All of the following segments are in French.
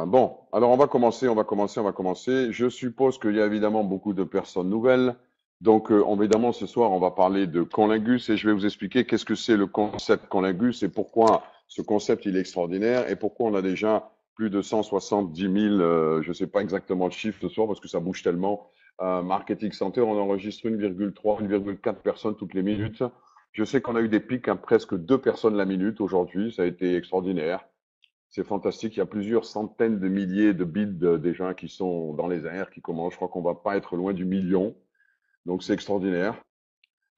Bon, alors on va commencer. Je suppose qu'il y a évidemment beaucoup de personnes nouvelles. Donc, évidemment, ce soir, on va parler de Conlingus et je vais vous expliquer qu'est-ce que c'est le concept Conlingus et pourquoi ce concept il est extraordinaire et pourquoi on a déjà plus de 170 000, je ne sais pas exactement le chiffre ce soir parce que ça bouge tellement. Marketing Center, on enregistre 1,3, 1,4 personnes toutes les minutes. Je sais qu'on a eu des pics, hein, presque 2 personnes la minute aujourd'hui. Ça a été extraordinaire. C'est fantastique. Il y a plusieurs centaines de milliers de builds déjà qui sont dans les airs, qui commencent. Je crois qu'on va pas être loin du million. Donc c'est extraordinaire.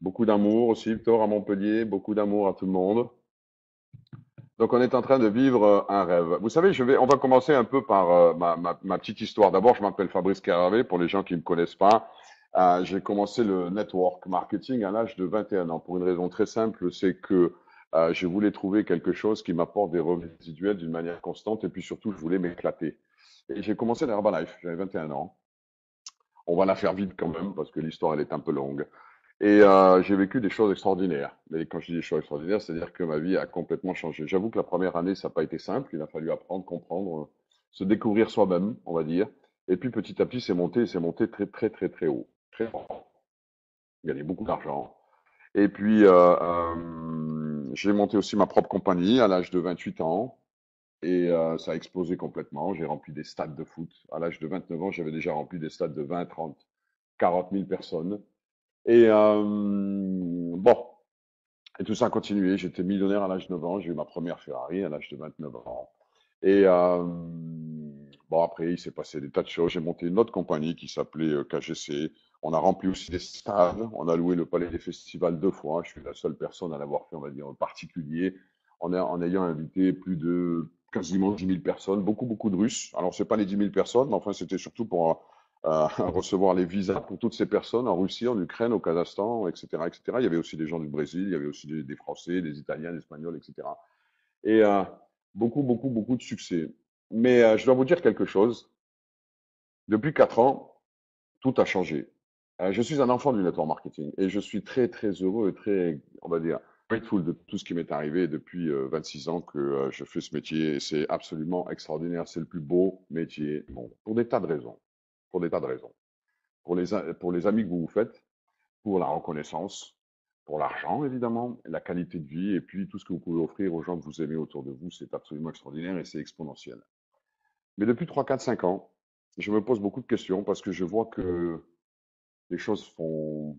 Beaucoup d'amour aussi, Victor, à Montpellier. Beaucoup d'amour à tout le monde. Donc on est en train de vivre un rêve. Vous savez, on va commencer un peu par ma petite histoire. D'abord, je m'appelle Fabrice Caravé, pour les gens qui ne me connaissent pas. J'ai commencé le network marketing à l'âge de 21 ans pour une raison très simple, c'est que je voulais trouver quelque chose qui m'apporte des revenus résiduels d'une manière constante et puis surtout, je voulais m'éclater. Et j'ai commencé l'Herbalife, j'avais 21 ans. On va la faire vite quand même parce que l'histoire, elle est un peu longue. Et j'ai vécu des choses extraordinaires. Mais quand je dis des choses extraordinaires, c'est-à-dire que ma vie a complètement changé. J'avoue que la première année, ça n'a pas été simple. Il a fallu apprendre, comprendre, se découvrir soi-même, on va dire. Et puis petit à petit, c'est monté très, très, très, très haut. Très fort. Gagné beaucoup d'argent. Et puis, j'ai monté aussi ma propre compagnie à l'âge de 28 ans. Et ça a explosé complètement. J'ai rempli des stades de foot. À l'âge de 29 ans, j'avais déjà rempli des stades de 20, 30, 40 000 personnes. Et bon, et tout ça a continué. J'étais millionnaire à l'âge de 9 ans. J'ai eu ma première Ferrari à l'âge de 29 ans. Et bon, après, il s'est passé des tas de choses. J'ai monté une autre compagnie qui s'appelait KGC. On a rempli aussi des stades. On a loué le Palais des Festivals 2 fois. Je suis la seule personne à l'avoir fait, on va dire, en particulier, en ayant invité plus de quasiment 10 000 personnes, beaucoup, beaucoup de Russes. Alors, c'est pas les 10 000 personnes, mais enfin, c'était surtout pour recevoir les visas pour toutes ces personnes en Russie, en Ukraine, au Kazakhstan, etc., etc. Il y avait aussi des gens du Brésil, il y avait aussi des Français, des Italiens, des Espagnols, etc. Et beaucoup, beaucoup, beaucoup de succès. Mais je dois vous dire quelque chose. Depuis 4 ans, tout a changé. Je suis un enfant du network marketing et je suis très, très heureux et très, on va dire, grateful de tout ce qui m'est arrivé depuis 26 ans que je fais ce métier. Et c'est absolument extraordinaire. C'est le plus beau métier du monde. Pour des tas de raisons. Pour des tas de raisons. Pour les amis que vous vous faites, pour la reconnaissance, pour l'argent, évidemment, la qualité de vie et puis tout ce que vous pouvez offrir aux gens que vous aimez autour de vous, c'est absolument extraordinaire et c'est exponentiel. Mais depuis 3, 4, 5 ans, je me pose beaucoup de questions parce que je vois que les choses font.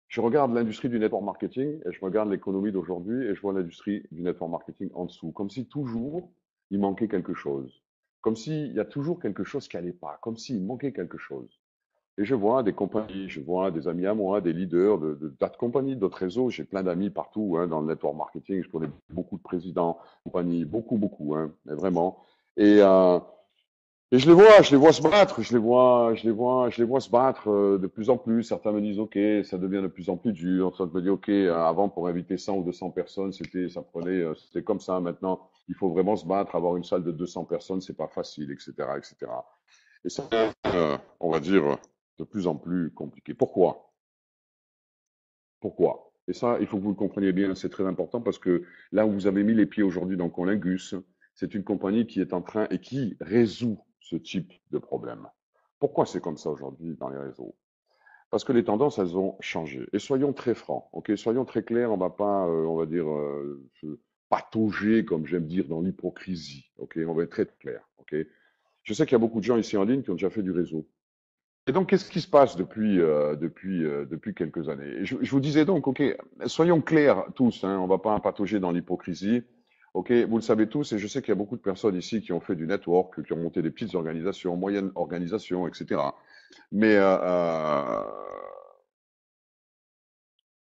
Je regarde l'industrie du network marketing et je regarde l'économie d'aujourd'hui et je vois l'industrie du network marketing en dessous, comme si toujours il manquait quelque chose, comme s'il y a toujours quelque chose qui n'allait pas, comme s'il manquait quelque chose. Et je vois des compagnies, je vois des amis à moi, des leaders de d'autres compagnies, d'autres réseaux. J'ai plein d'amis partout hein, dans le network marketing. Je connais beaucoup de présidents, compagnies, beaucoup, beaucoup, hein, mais vraiment. Et, euh, et je les vois se battre, je les vois se battre de plus en plus. Certains me disent, OK, ça devient de plus en plus dur. Certains me disent, OK, avant pour inviter 100 ou 200 personnes, c'était comme ça. Maintenant, il faut vraiment se battre. Avoir une salle de 200 personnes, c'est pas facile, etc., etc. Et ça, on va dire, de plus en plus compliqué. Pourquoi? Pourquoi? Et ça, il faut que vous le compreniez bien, c'est très important parce que là où vous avez mis les pieds aujourd'hui dans Conlingus, c'est une compagnie qui est en train et qui résout ce type de problème. Pourquoi c'est comme ça aujourd'hui dans les réseaux? Parce que les tendances, elles ont changé. Et soyons très francs, ok? Soyons très clairs, on va pas, on va dire, se patauger, comme j'aime dire, dans l'hypocrisie, ok? On va être très clair, ok? Je sais qu'il y a beaucoup de gens ici en ligne qui ont déjà fait du réseau. Et donc, qu'est-ce qui se passe depuis quelques années? Et je vous disais donc, OK, soyons clairs tous, hein, on ne va pas patauger dans l'hypocrisie. OK, vous le savez tous, et je sais qu'il y a beaucoup de personnes ici qui ont fait du network, qui ont monté des petites organisations, moyennes organisations, etc. Mais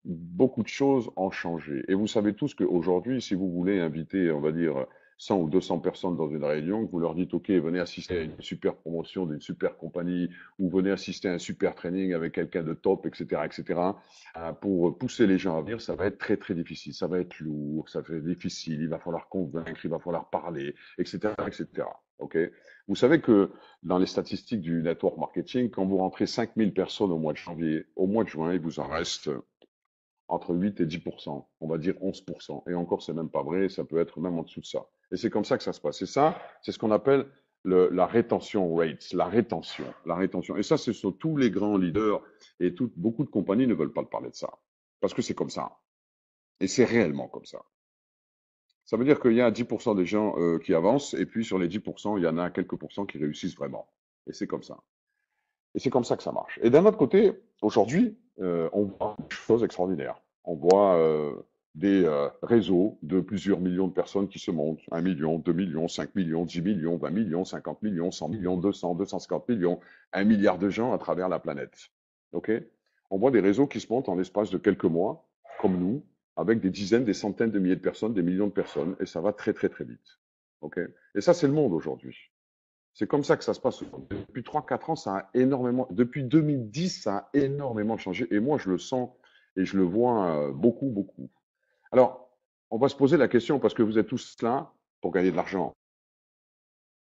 beaucoup de choses ont changé. Et vous savez tous qu'aujourd'hui, si vous voulez inviter, on va dire, 100 ou 200 personnes dans une réunion, que vous leur dites, OK, venez assister à une super promotion d'une super compagnie, ou venez assister à un super training avec quelqu'un de top, etc., etc., pour pousser les gens à venir, ça va être très, très difficile. Ça va être lourd, ça va être difficile, il va falloir convaincre, il va falloir parler, etc., etc. OK? Vous savez que dans les statistiques du network marketing, quand vous rentrez 5000 personnes au mois de janvier, au mois de juin, il vous en reste entre 8 et 10%, on va dire 11%. Et encore, c'est même pas vrai, ça peut être même en dessous de ça. Et c'est comme ça que ça se passe. Et ça, c'est ce qu'on appelle la rétention rates, la rétention. Et ça, ce sont tous les grands leaders et beaucoup de compagnies ne veulent pas parler de ça. Parce que c'est comme ça. Et c'est réellement comme ça. Ça veut dire qu'il y a 10% des gens qui avancent, et puis sur les 10%, il y en a quelques pourcents qui réussissent vraiment. Et c'est comme ça. Et c'est comme ça que ça marche. Et d'un autre côté, aujourd'hui, on voit des choses extraordinaires. On voit des réseaux de plusieurs millions de personnes qui se montent. 1 million, 2 millions, 5 millions, 10 millions, 20 millions, 50 millions, 100 millions, 200, 250 millions, 1 milliard de gens à travers la planète. OK? On voit des réseaux qui se montent en l'espace de quelques mois, comme nous, avec des dizaines, des centaines de milliers de personnes, des millions de personnes, et ça va très, très, très vite. OK? Et ça, c'est le monde aujourd'hui. C'est comme ça que ça se passe. Depuis 3, 4 ans, ça a énormément, depuis 2010, ça a énormément changé. Et moi, je le sens et je le vois beaucoup, beaucoup. Alors, on va se poser la question parce que vous êtes tous là pour gagner de l'argent.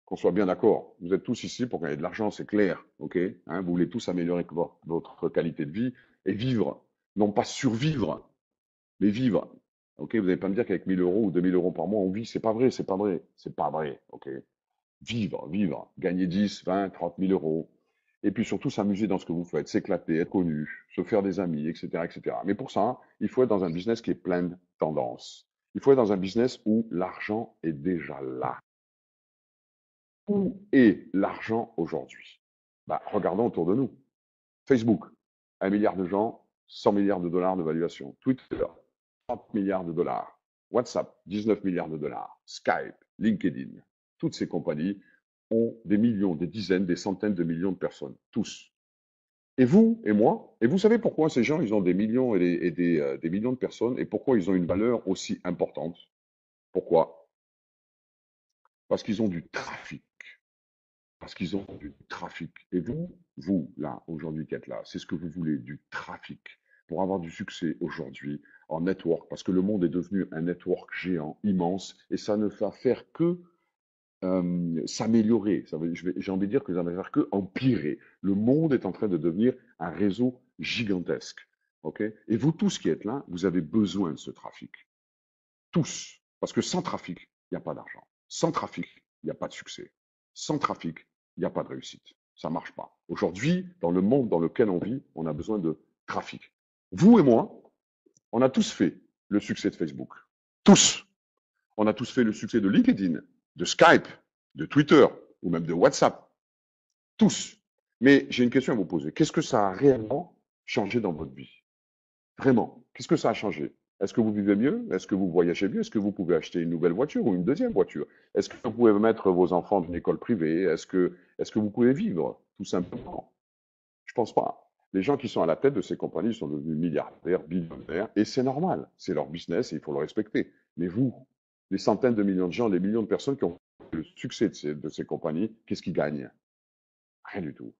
Qu'on soit bien d'accord. Vous êtes tous ici pour gagner de l'argent, c'est clair. OK? Hein, vous voulez tous améliorer votre qualité de vie et vivre. Non pas survivre, mais vivre. OK? Vous n'allez pas me dire qu'avec 1 000 euros ou 2 000 euros par mois, on vit. C'est pas vrai, c'est pas vrai. C'est pas vrai. OK? Vivre, gagner 10, 20, 30 000 euros. Et puis surtout s'amuser dans ce que vous faites, s'éclater, être connu, se faire des amis, etc., etc. Mais pour ça, il faut être dans un business qui est plein de tendances. Il faut être dans un business où l'argent est déjà là. Où est l'argent aujourd'hui? Bah, regardons autour de nous. Facebook, 1 milliard de gens, 100 milliards de dollars de valuation. Twitter, 30 milliards de dollars. WhatsApp, 19 milliards de dollars. Skype, LinkedIn, toutes ces compagnies ont des millions, des dizaines, des centaines de millions de personnes, tous. Et vous et moi, et vous savez pourquoi ces gens, ils ont des millions des millions de personnes et pourquoi ils ont une valeur aussi importante? Pourquoi? Parce qu'ils ont du trafic. Parce qu'ils ont du trafic. Et vous, là, aujourd'hui qui êtes là, c'est ce que vous voulez, du trafic. Pour avoir du succès aujourd'hui en network, parce que le monde est devenu un network géant, immense, et ça ne va faire que s'améliorer. J'ai envie de dire que ça ne va faire que empirer. Le monde est en train de devenir un réseau gigantesque. OK? Et vous tous qui êtes là, vous avez besoin de ce trafic. Tous. Parce que sans trafic, il n'y a pas d'argent. Sans trafic, il n'y a pas de succès. Sans trafic, il n'y a pas de réussite. Ça ne marche pas. Aujourd'hui, dans le monde dans lequel on vit, on a besoin de trafic. Vous et moi, on a tous fait le succès de Facebook. Tous. On a tous fait le succès de LinkedIn, de Skype, de Twitter ou même de WhatsApp. Tous. Mais j'ai une question à vous poser. Qu'est-ce que ça a réellement changé dans votre vie? Vraiment. Qu'est-ce que ça a changé? Est-ce que vous vivez mieux? Est-ce que vous voyagez mieux? Est-ce que vous pouvez acheter une nouvelle voiture ou une deuxième voiture? Est-ce que vous pouvez mettre vos enfants dans une école privée? Est-ce que vous pouvez vivre? Tout simplement. Je pense pas. Les gens qui sont à la tête de ces compagnies sont devenus milliardaires, billionnaires, et c'est normal. C'est leur business et il faut le respecter. Mais vous, les centaines de millions de gens, les millions de personnes qui ont le succès de ces compagnies, qu'est-ce qu'ils gagnent? Rien du tout.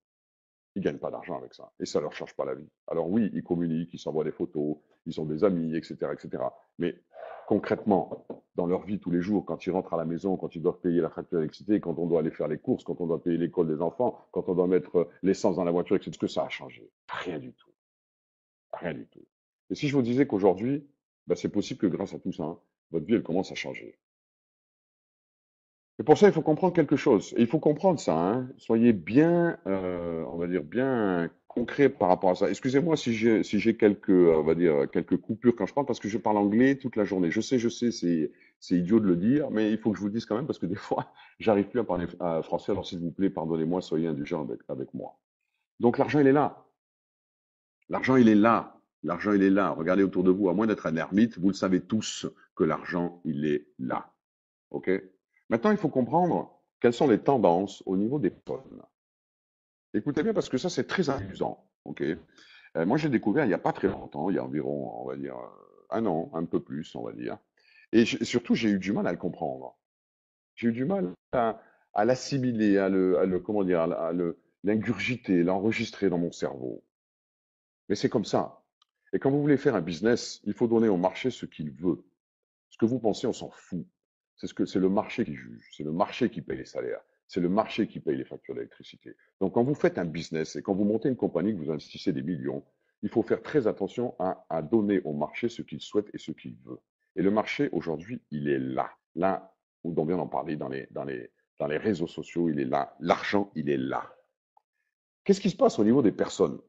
Ils gagnent pas d'argent avec ça. Et ça leur change pas la vie. Alors oui, ils communiquent, ils s'envoient des photos, ils ont des amis, etc., etc. Mais concrètement, dans leur vie tous les jours, quand ils rentrent à la maison, quand ils doivent payer la facture d'électricité, quand on doit aller faire les courses, quand on doit payer l'école des enfants, quand on doit mettre l'essence dans la voiture, etc., est-ce que ça a changé? Rien du tout. Rien du tout. Et si je vous disais qu'aujourd'hui, ben, c'est possible que grâce à tout ça, hein, votre vie, elle commence à changer. Et pour ça, il faut comprendre quelque chose. Et il faut comprendre ça, hein. Soyez bien, on va dire, bien concret par rapport à ça. Excusez-moi si j'ai quelques, on va dire, quelques coupures quand je parle, parce que je parle anglais toute la journée. Je sais, c'est idiot de le dire, mais il faut que je vous le dise quand même, parce que des fois, j'arrive plus à parler français. Alors, s'il vous plaît, pardonnez-moi, soyez indulgents avec moi. Donc, l'argent, il est là. L'argent, il est là. L'argent, il est là. Regardez autour de vous. À moins d'être un ermite, vous le savez tous que l'argent, il est là. OK? Maintenant, il faut comprendre quelles sont les tendances au niveau des personnes. Écoutez bien parce que ça, c'est très amusant. OK? Moi, j'ai découvert il n'y a pas très longtemps, il y a environ, on va dire, 1 an, un peu plus, on va dire. Et surtout, j'ai eu du mal à le comprendre. J'ai eu du mal à l'assimiler, comment dire, l'ingurgiter, l'enregistrer dans mon cerveau. Mais c'est comme ça. Et quand vous voulez faire un business, il faut donner au marché ce qu'il veut. Ce que vous pensez, on s'en fout. C'est le marché qui juge, c'est le marché qui paye les salaires, c'est le marché qui paye les factures d'électricité. Donc, quand vous faites un business et quand vous montez une compagnie, que vous investissez des millions, il faut faire très attention à donner au marché ce qu'il souhaite et ce qu'il veut. Et le marché, aujourd'hui, il est là. Là, dont vient d'en parler Dans les réseaux sociaux, il est là. L'argent, il est là. Qu'est-ce qui se passe au niveau des personnes?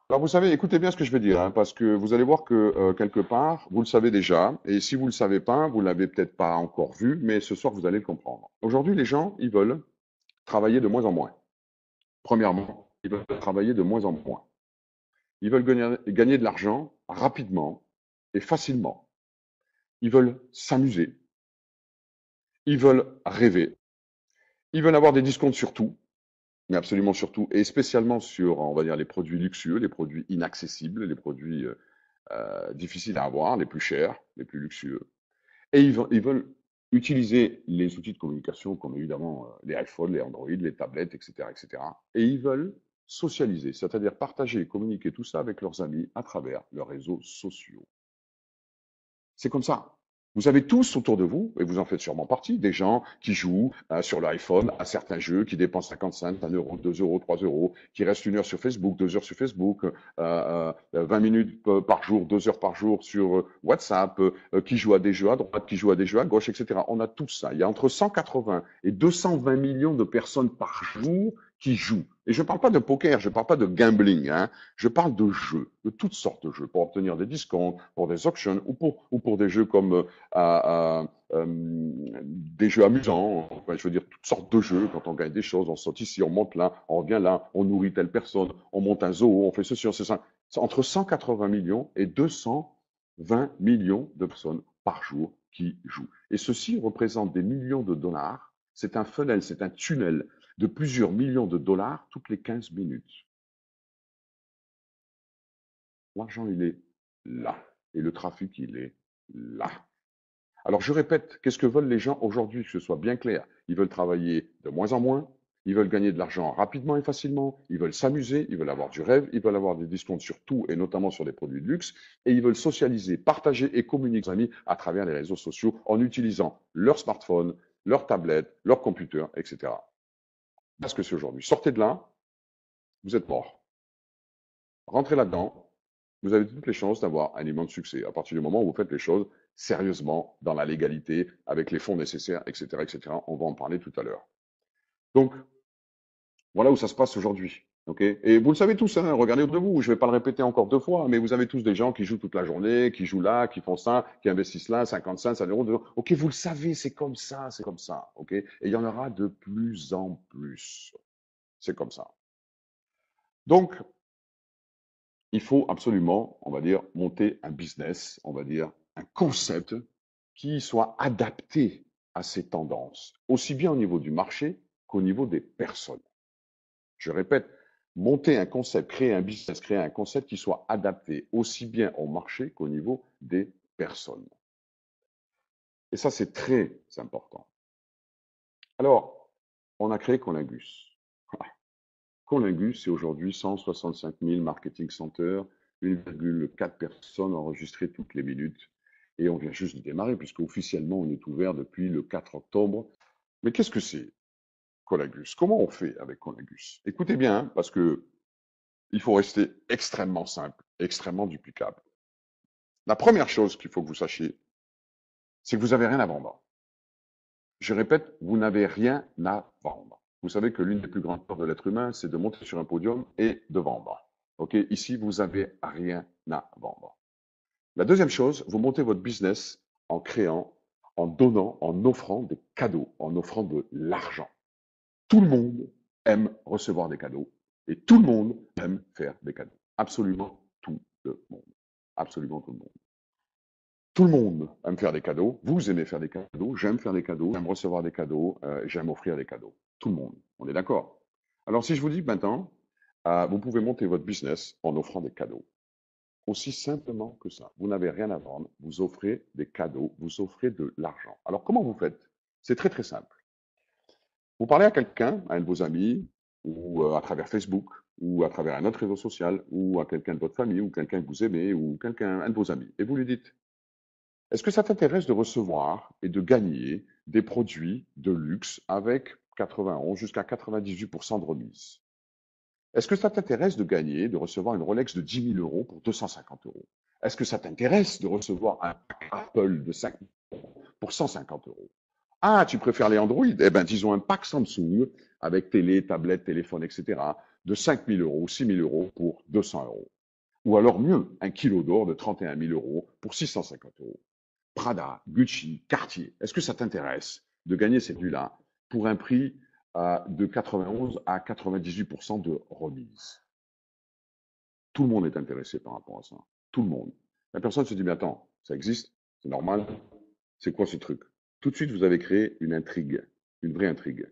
Alors, vous savez, écoutez bien ce que je vais dire, hein, parce que vous allez voir que quelque part, vous le savez déjà, et si vous ne le savez pas, vous l'avez peut-être pas encore vu, mais ce soir, vous allez le comprendre. Aujourd'hui, les gens, ils veulent travailler de moins en moins. Premièrement, ils veulent travailler de moins en moins. Ils veulent gagner de l'argent rapidement et facilement. Ils veulent s'amuser. Ils veulent rêver. Ils veulent avoir des discounts sur tout, mais absolument sur tout, et spécialement sur, on va dire, les produits luxueux, les produits inaccessibles, les produits difficiles à avoir, les plus chers, les plus luxueux. Et ils veulent utiliser les outils de communication comme évidemment les iPhones, les Android, les tablettes, etc., etc. Et cetera. Et ils veulent socialiser, c'est-à-dire partager et communiquer tout ça avec leurs amis à travers leurs réseaux sociaux. C'est comme ça. Vous avez tous autour de vous, et vous en faites sûrement partie, des gens qui jouent sur l'iPhone à certains jeux, qui dépensent 50 cents, 1 euro, 2 euros, 3 euros, qui restent 1 heure sur Facebook, 2 heures sur Facebook, 20 minutes par jour, 2 heures par jour sur WhatsApp, qui jouent à des jeux à droite, qui jouent à des jeux à gauche, etc. On a tout ça. Il y a entre 180 et 220 millions de personnes par jour qui jouent. Et je ne parle pas de poker, je ne parle pas de gambling, hein. Je parle de jeux, de toutes sortes de jeux, pour obtenir des discounts, pour des auctions ou pour des jeux comme des jeux amusants, enfin, je veux dire toutes sortes de jeux, quand on gagne des choses, on saute ici, on monte là, on revient là, on nourrit telle personne, on monte un zoo, on fait ceci, on fait ça. C'est entre 180 millions et 220 millions de personnes par jour qui jouent. Et ceci représente des millions de dollars. C'est un funnel, c'est un tunnel de plusieurs millions de dollars toutes les 15 minutes. L'argent, il est là. Et le trafic, il est là. Alors, je répète, qu'est-ce que veulent les gens aujourd'hui? Que ce soit bien clair. Ils veulent travailler de moins en moins. Ils veulent gagner de l'argent rapidement et facilement. Ils veulent s'amuser. Ils veulent avoir du rêve. Ils veulent avoir des discounts sur tout et notamment sur les produits de luxe. Et ils veulent socialiser, partager et communiquer avec leurs amis à travers les réseaux sociaux en utilisant leur smartphone, leur tablette, leur computer, etc. Parce que c'est aujourd'hui. Sortez de là, vous êtes mort. Rentrez là-dedans, vous avez toutes les chances d'avoir un immense succès à partir du moment où vous faites les choses sérieusement, dans la légalité, avec les fonds nécessaires, etc., etc. On va en parler tout à l'heure. Donc, voilà où ça se passe aujourd'hui. Okay, et vous le savez tous, hein, regardez autour de vous, je ne vais pas le répéter encore 2 fois, mais vous avez tous des gens qui jouent toute la journée, qui jouent là, qui font ça, qui investissent là, 50 cents, 100 euros, 2 euros. Ok, vous le savez, c'est comme ça, c'est comme ça. Ok, et il y en aura de plus en plus. C'est comme ça. Donc, il faut absolument, on va dire, monter un business, on va dire, un concept qui soit adapté à ces tendances, aussi bien au niveau du marché qu'au niveau des personnes. Je répète, monter un concept, créer un business, créer un concept qui soit adapté aussi bien au marché qu'au niveau des personnes. Et ça, c'est très important. Alors, on a créé Colingus. Colingus, c'est aujourd'hui 165 000 marketing centers, 1,4 personnes enregistrées toutes les minutes. Et on vient juste de démarrer, puisque officiellement, on est ouvert depuis le 4 octobre. Mais qu'est-ce que c'est, Colingus? Comment on fait avec Colingus? Écoutez bien, hein, parce que il faut rester extrêmement simple, extrêmement duplicable. La première chose qu'il faut que vous sachiez, c'est que vous n'avez rien à vendre. Je répète, vous n'avez rien à vendre. Vous savez que l'une des plus grandes peurs de l'être humain, c'est de monter sur un podium et de vendre. Ok, ici, vous n'avez rien à vendre. La deuxième chose, vous montez votre business en créant, en donnant, en offrant des cadeaux, en offrant de l'argent. Tout le monde aime recevoir des cadeaux et tout le monde aime faire des cadeaux. Absolument tout le monde. Absolument tout le monde. Tout le monde aime faire des cadeaux. Vous aimez faire des cadeaux. J'aime faire des cadeaux. J'aime recevoir des cadeaux. J'aime offrir des cadeaux. Tout le monde. On est d'accord? Alors, si je vous dis maintenant, vous pouvez monter votre business en offrant des cadeaux. Aussi simplement que ça. Vous n'avez rien à vendre. Vous offrez des cadeaux. Vous offrez de l'argent. Alors, comment vous faites? C'est très, très simple. Vous parlez à quelqu'un, à un de vos amis, ou à travers Facebook, ou à travers un autre réseau social, ou à quelqu'un de votre famille, ou quelqu'un que vous aimez, ou quelqu'un, un de vos amis, et vous lui dites, est-ce que ça t'intéresse de recevoir et de gagner des produits de luxe avec 91 jusqu'à 98% de remise? Est-ce que ça t'intéresse de gagner, de recevoir une Rolex de 10 000 euros pour 250 euros? Est-ce que ça t'intéresse de recevoir un Apple de 5 000 euros pour 150 euros? Ah, tu préfères les Android? Eh ben, ils ont un pack Samsung avec télé, tablette, téléphone, etc. de 5 000 euros, 6 000 euros pour 200 euros. Ou alors mieux, un kilo d'or de 31 000 euros pour 650 euros. Prada, Gucci, Cartier. Est-ce que ça t'intéresse de gagner cette vue-là pour un prix de 91 à 98% de remise? Tout le monde est intéressé par rapport à ça. Tout le monde. La personne se dit, mais attends, ça existe? C'est normal? C'est quoi ce truc? Tout de suite, vous avez créé une intrigue, une vraie intrigue.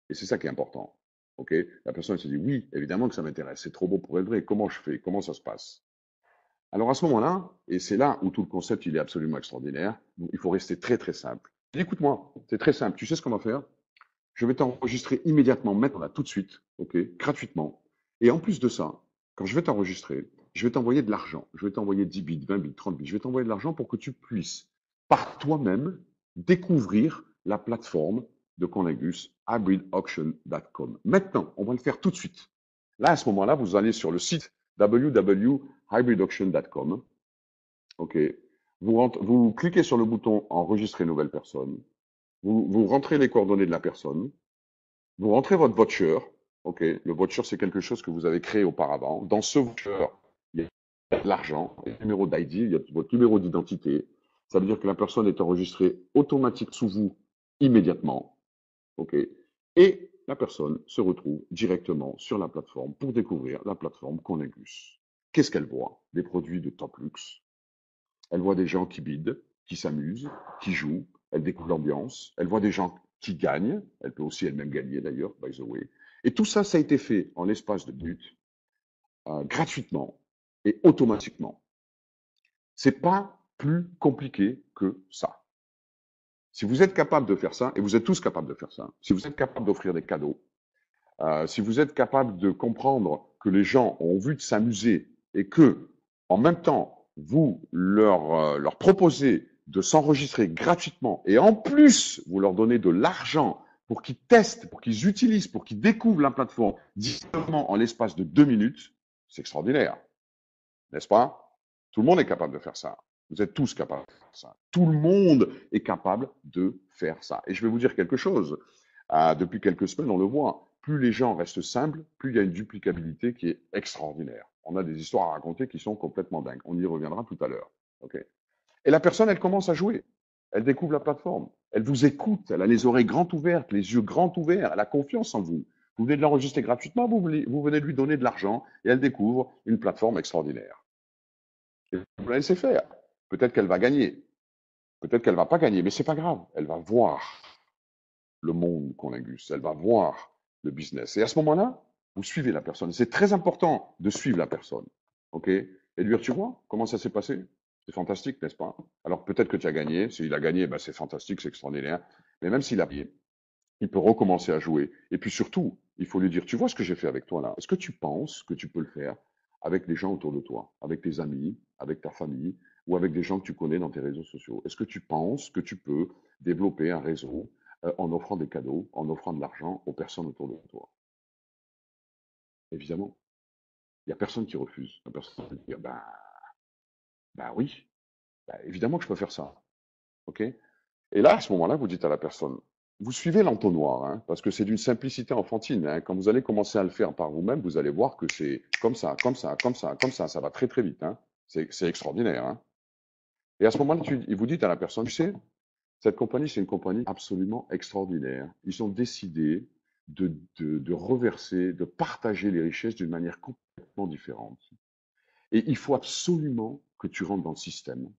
Et c'est ça qui est important. OK? La personne se dit, oui, évidemment que ça m'intéresse. C'est trop beau pour être vrai. Comment je fais? Comment ça se passe? Alors à ce moment-là, et c'est là où tout le concept il est absolument extraordinaire, il faut rester très très simple. Écoute-moi, c'est très simple. Tu sais ce qu'on va faire? Je vais t'enregistrer immédiatement, maintenant, là, tout de suite, ok, gratuitement. Et en plus de ça, quand je vais t'enregistrer, je vais t'envoyer de l'argent. Je vais t'envoyer 10 bits, 20 bits, 30 bits. Je vais t'envoyer de l'argent pour que tu puisses, par toi-même, découvrir la plateforme de Conlagus, hybridauction.com. Maintenant, on va le faire tout de suite. Là, à ce moment-là, vous allez sur le site www.hybridauction.com. OK. Vous cliquez sur le bouton Enregistrer nouvelle personne. Vous rentrez les coordonnées de la personne. Vous rentrez votre voucher. OK. Le voucher, c'est quelque chose que vous avez créé auparavant. Dans ce voucher, il y a de l'argent, il y a le numéro d'ID, il y a votre numéro d'identité. Ça veut dire que la personne est enregistrée automatique sous vous immédiatement. OK. Et la personne se retrouve directement sur la plateforme pour découvrir la plateforme Conlagus. Qu'est-ce qu'elle voit? Des produits de top luxe. Elle voit des gens qui bident, qui s'amusent, qui jouent. Elle découvre l'ambiance. Elle voit des gens qui gagnent. Elle peut aussi elle-même gagner d'ailleurs, by the way. Et tout ça, ça a été fait en l'espace de minutes, gratuitement et automatiquement. C'est pas plus compliqué que ça. Si vous êtes capable de faire ça, et vous êtes tous capables de faire ça, si vous êtes capable d'offrir des cadeaux, si vous êtes capable de comprendre que les gens ont envie de s'amuser et que, en même temps, vous leur proposez de s'enregistrer gratuitement et en plus, vous leur donnez de l'argent pour qu'ils testent, pour qu'ils utilisent, pour qu'ils découvrent la plateforme directement en l'espace de 2 minutes, c'est extraordinaire, n'est-ce pas? Tout le monde est capable de faire ça. Vous êtes tous capables de faire ça. Tout le monde est capable de faire ça. Et je vais vous dire quelque chose. Depuis quelques semaines, on le voit. Plus les gens restent simples, plus il y a une duplicabilité qui est extraordinaire. On a des histoires à raconter qui sont complètement dingues. On y reviendra tout à l'heure. Okay. Et la personne, elle commence à jouer. Elle découvre la plateforme. Elle vous écoute. Elle a les oreilles grandes ouvertes, les yeux grands ouverts. Elle a confiance en vous. Vous venez de l'enregistrer gratuitement, vous venez de lui donner de l'argent et elle découvre une plateforme extraordinaire. Et vous la laissez faire. Peut-être qu'elle va gagner. Peut-être qu'elle va pas gagner, mais c'est pas grave. Elle va voir le monde Conlagus. Elle va voir le business. Et à ce moment-là, vous suivez la personne. C'est très important de suivre la personne. OK? Et de lui dire, tu vois, comment ça s'est passé? C'est fantastique, n'est-ce pas? Alors peut-être que tu as gagné. S'il a gagné, ben, c'est fantastique, c'est extraordinaire. Mais même s'il a gagné, il peut recommencer à jouer. Et puis surtout, il faut lui dire, tu vois ce que j'ai fait avec toi là? Est-ce que tu penses que tu peux le faire avec les gens autour de toi, avec tes amis, avec ta famille ou avec des gens que tu connais dans tes réseaux sociaux? Est-ce que tu penses que tu peux développer un réseau en offrant des cadeaux, en offrant de l'argent aux personnes autour de toi? Évidemment, il n'y a personne qui refuse. Il n'y a personne qui dit, ben oui, ben évidemment que je peux faire ça. OK? Et là, à ce moment-là, vous dites à la personne, vous suivez l'entonnoir, hein, parce que c'est d'une simplicité enfantine. Hein. Quand vous allez commencer à le faire par vous-même, vous allez voir que c'est comme ça, comme ça, comme ça, comme ça. Ça va très très vite. Hein. C'est extraordinaire. Hein. Et à ce moment-là, vous dites à la personne, tu sais, cette compagnie, c'est une compagnie absolument extraordinaire. Ils ont décidé de reverser, de partager les richesses d'une manière complètement différente. Et il faut absolument que tu rentres dans le système.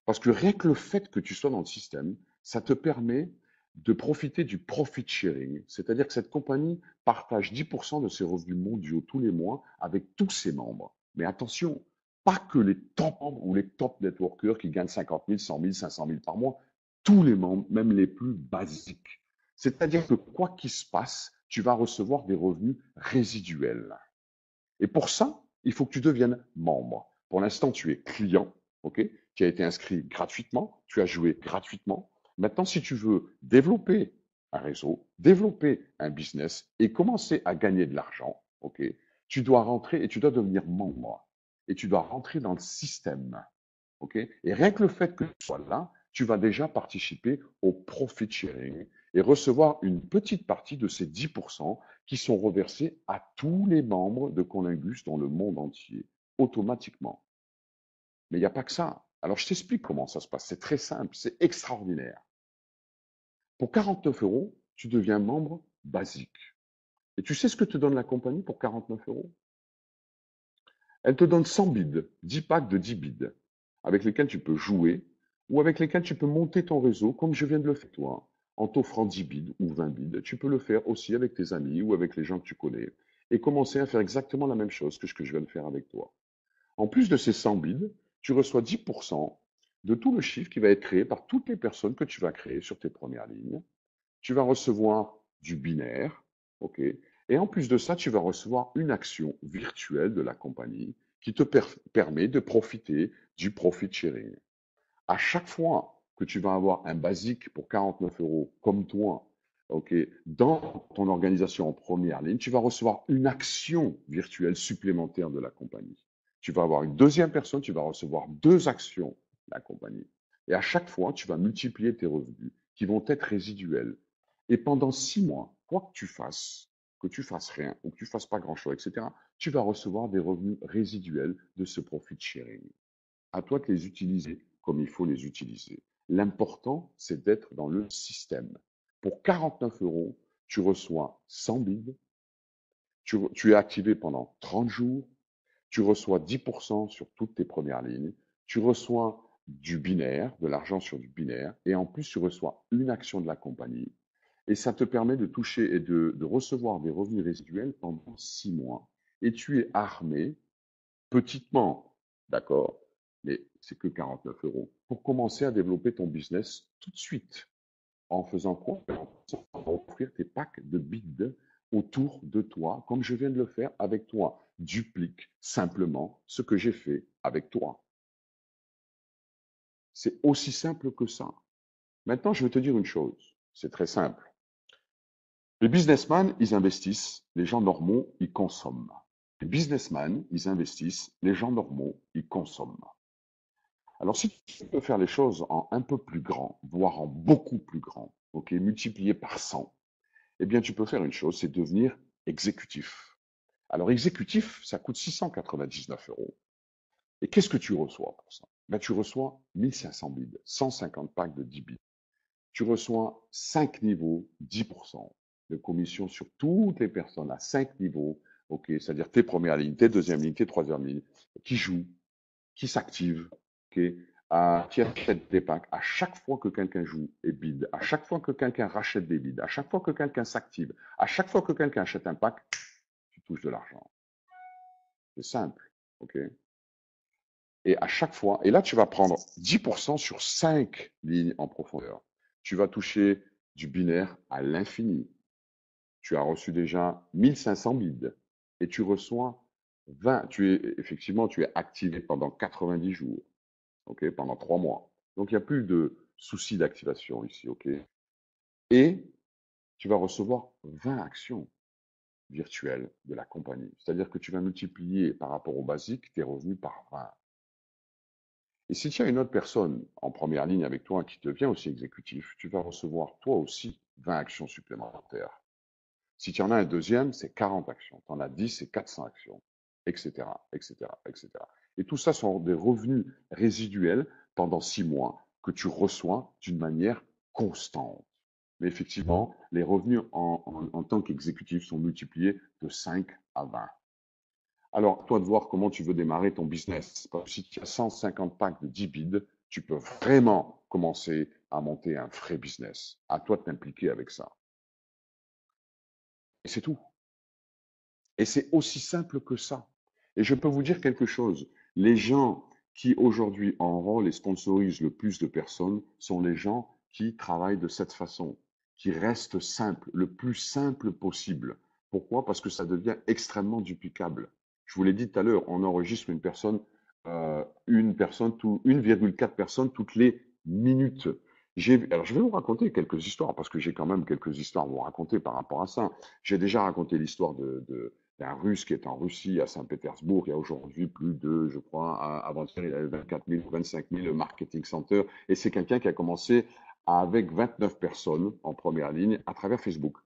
Parce que rien que le fait que tu sois dans le système, ça te permet de profiter du profit sharing. C'est-à-dire que cette compagnie partage 10% de ses revenus mondiaux tous les mois avec tous ses membres. Mais attention, pas que les top membres ou les top networkers qui gagnent 50 000, 100 000, 500 000 par mois. Tous les membres, même les plus basiques. C'est-à-dire que quoi qu'il se passe, tu vas recevoir des revenus résiduels. Et pour ça, il faut que tu deviennes membre. Pour l'instant, tu es client, ok? Tu as été inscrit gratuitement, tu as joué gratuitement. Maintenant, si tu veux développer un réseau, développer un business et commencer à gagner de l'argent, ok? Tu dois rentrer et tu dois devenir membre. Et tu dois rentrer dans le système, ok? Et rien que le fait que tu sois là, tu vas déjà participer au profit sharing et recevoir une petite partie de ces 10% qui sont reversés à tous les membres de Colingus dans le monde entier, automatiquement. Mais il n'y a pas que ça. Alors, je t'explique comment ça se passe. C'est très simple, c'est extraordinaire. Pour 49 euros, tu deviens membre basique. Et tu sais ce que te donne la compagnie pour 49 euros? Elle te donne 100 bids, 10 packs de 10 bids, avec lesquels tu peux jouer ou avec lesquels tu peux monter ton réseau, comme je viens de le faire toi, en t'offrant 10 bids ou 20 bids. Tu peux le faire aussi avec tes amis ou avec les gens que tu connais et commencer à faire exactement la même chose que ce que je viens de faire avec toi. En plus de ces 100 bids, tu reçois 10% de tout le chiffre qui va être créé par toutes les personnes que tu vas créer sur tes premières lignes. Tu vas recevoir du binaire, ok? Et en plus de ça, tu vas recevoir une action virtuelle de la compagnie qui te permet de profiter du profit sharing. À chaque fois que tu vas avoir un basique pour 49 euros comme toi, ok, dans ton organisation en première ligne, tu vas recevoir une action virtuelle supplémentaire de la compagnie. Tu vas avoir une deuxième personne, tu vas recevoir deux actions de la compagnie. Et à chaque fois, tu vas multiplier tes revenus qui vont être résiduels. Et pendant 6 mois, quoi que tu fasses rien ou que tu fasses pas grand-chose, etc., tu vas recevoir des revenus résiduels de ce profit sharing. À toi de les utiliser comme il faut les utiliser. L'important, c'est d'être dans le système. Pour 49 euros, tu reçois 100 bids, tu es activé pendant 30 jours, tu reçois 10% sur toutes tes premières lignes, tu reçois du binaire, de l'argent sur du binaire, et en plus, tu reçois une action de la compagnie. Et ça te permet de toucher et de recevoir des revenus résiduels pendant 6 mois. Et tu es armé petitement, d'accord, mais c'est que 49 euros, pour commencer à développer ton business tout de suite. En faisant quoi? En offrir tes packs de bids autour de toi, comme je viens de le faire avec toi. Duplique simplement ce que j'ai fait avec toi. C'est aussi simple que ça. Maintenant, je vais te dire une chose. C'est très simple. Les businessmen, ils investissent. Les gens normaux, ils consomment. Les businessmen, ils investissent. Les gens normaux, ils consomment. Alors, si tu peux faire les choses en un peu plus grand, voire en beaucoup plus grand, ok, multiplié par 100, eh bien, tu peux faire une chose, c'est devenir exécutif. Alors, exécutif, ça coûte 699 euros. Et qu'est-ce que tu reçois pour ça? Ben, tu reçois 1500 bids, 150 packs de 10 bids. Tu reçois 5 niveaux, 10% de commission sur toutes les personnes à 5 niveaux, ok, c'est-à-dire tes premières lignes, tes deuxièmes lignes, tes troisièmes lignes, qui jouent, qui s'activent, ok, qui achètent des packs. À chaque fois que quelqu'un joue et bid, à chaque fois que quelqu'un rachète des bids, à chaque fois que quelqu'un s'active, à chaque fois que quelqu'un achète un pack, tu touches de l'argent. C'est simple, ok? Et à chaque fois, et là, tu vas prendre 10% sur 5 lignes en profondeur. Tu vas toucher du binaire à l'infini. Tu as reçu déjà 1500 bids et tu reçois 20. Effectivement, tu es activé pendant 90 jours, ok, pendant 3 mois. Donc, il n'y a plus de souci d'activation ici, ok? Et tu vas recevoir 20 actions virtuelles de la compagnie. C'est-à-dire que tu vas multiplier par rapport au basique tes revenus par 20. Et si tu as une autre personne en première ligne avec toi qui devient aussi exécutif, tu vas recevoir toi aussi 20 actions supplémentaires. Si tu en as un deuxième, c'est 40 actions. Tu en as 10, c'est 400 actions, etc., etc., etc. Et tout ça sont des revenus résiduels pendant 6 mois que tu reçois d'une manière constante. Mais effectivement, les revenus en tant qu'exécutif sont multipliés de 5 à 20. Alors, toi de voir comment tu veux démarrer ton business. Parce que si tu as 150 packs de 10 bids, tu peux vraiment commencer à monter un vrai business. À toi de t'impliquer avec ça. Et c'est tout. Et c'est aussi simple que ça. Et je peux vous dire quelque chose. Les gens qui aujourd'hui enrôlent et sponsorisent le plus de personnes sont les gens qui travaillent de cette façon, qui restent simples, le plus simple possible. Pourquoi? Parce que ça devient extrêmement duplicable. Je vous l'ai dit tout à l'heure, on enregistre une personne, 1,4 personnes toutes les minutes. Alors, je vais vous raconter quelques histoires parce que j'ai quand même quelques histoires à vous raconter par rapport à ça. J'ai déjà raconté l'histoire Il y a un Russe qui est en Russie, à Saint-Pétersbourg. Il y a aujourd'hui plus de, je crois, avant-hier, il avait 24 000 ou 25 000 marketing centers. Et c'est quelqu'un qui a commencé avec 29 personnes en première ligne à travers Facebook.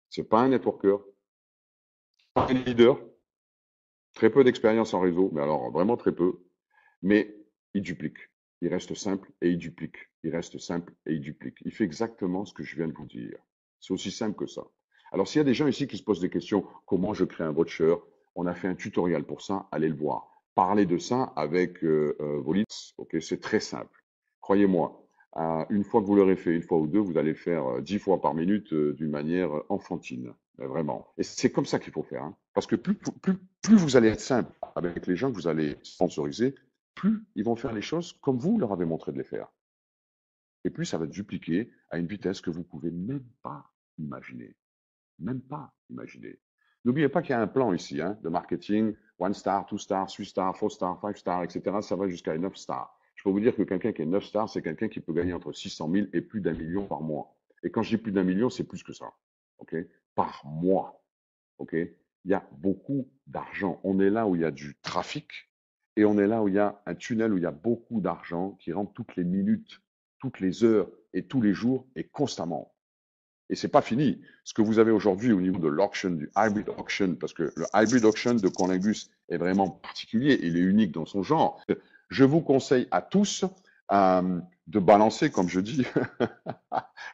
C'est pas un networker, pas un leader, très peu d'expérience en réseau, mais alors vraiment très peu. Mais il duplique. Il reste simple et il duplique. Il reste simple et il duplique. Il fait exactement ce que je viens de vous dire. C'est aussi simple que ça. Alors, s'il y a des gens ici qui se posent des questions, comment je crée un voucher? On a fait un tutoriel pour ça, allez le voir. Parlez de ça avec vos leads, ok? C'est très simple. Croyez-moi, une fois que vous l'aurez fait, une fois ou deux, vous allez le faire 10 fois par minute d'une manière enfantine. Vraiment. Et c'est comme ça qu'il faut faire, hein. Parce que plus vous allez être simple avec les gens que vous allez sponsoriser, plus ils vont faire les choses comme vous leur avez montré de les faire. Et plus ça va dupliquer à une vitesse que vous pouvez même pas imaginer. Même pas imaginer. N'oubliez pas qu'il y a un plan ici, hein, de marketing, one star, two star, three star, four star, five star, etc. Ça va jusqu'à 9 stars. Je peux vous dire que quelqu'un qui est 9 stars, c'est quelqu'un qui peut gagner entre 600 000 et plus d'un million par mois. Et quand je dis plus d'un million, c'est plus que ça. OK? Par mois. OK? Il y a beaucoup d'argent. On est là où il y a du trafic et on est là où il y a un tunnel où il y a beaucoup d'argent qui rentre toutes les minutes, toutes les heures et tous les jours et constamment. Et c'est pas fini. Ce que vous avez aujourd'hui au niveau de l'auction, du hybrid auction, parce que le hybrid auction de Conlingus est vraiment particulier, il est unique dans son genre. Je vous conseille à tous de balancer, comme je dis,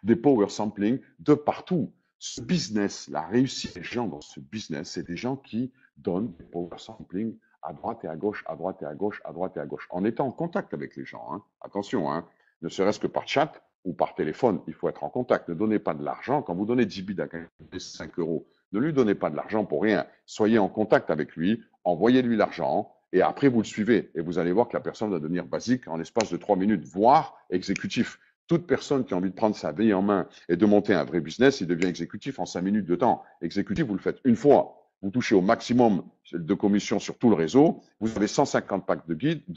des power sampling de partout. Ce business, la réussite des gens dans ce business, c'est des gens qui donnent des power sampling à droite et à gauche, à droite et à gauche, à droite et à gauche, en étant en contact avec les gens, hein. Attention, hein, ne serait-ce que par chat ou par téléphone, il faut être en contact. Ne donnez pas de l'argent. Quand vous donnez 10 bits à quelqu'un, 5 euros, ne lui donnez pas de l'argent pour rien. Soyez en contact avec lui, envoyez-lui l'argent, et après vous le suivez. Et vous allez voir que la personne va devenir basique en l'espace de 3 minutes, voire exécutif. Toute personne qui a envie de prendre sa vie en main et de monter un vrai business, il devient exécutif en 5 minutes de temps. Exécutif, vous le faites une fois. Vous touchez au maximum de commissions sur tout le réseau. Vous avez 150 packs de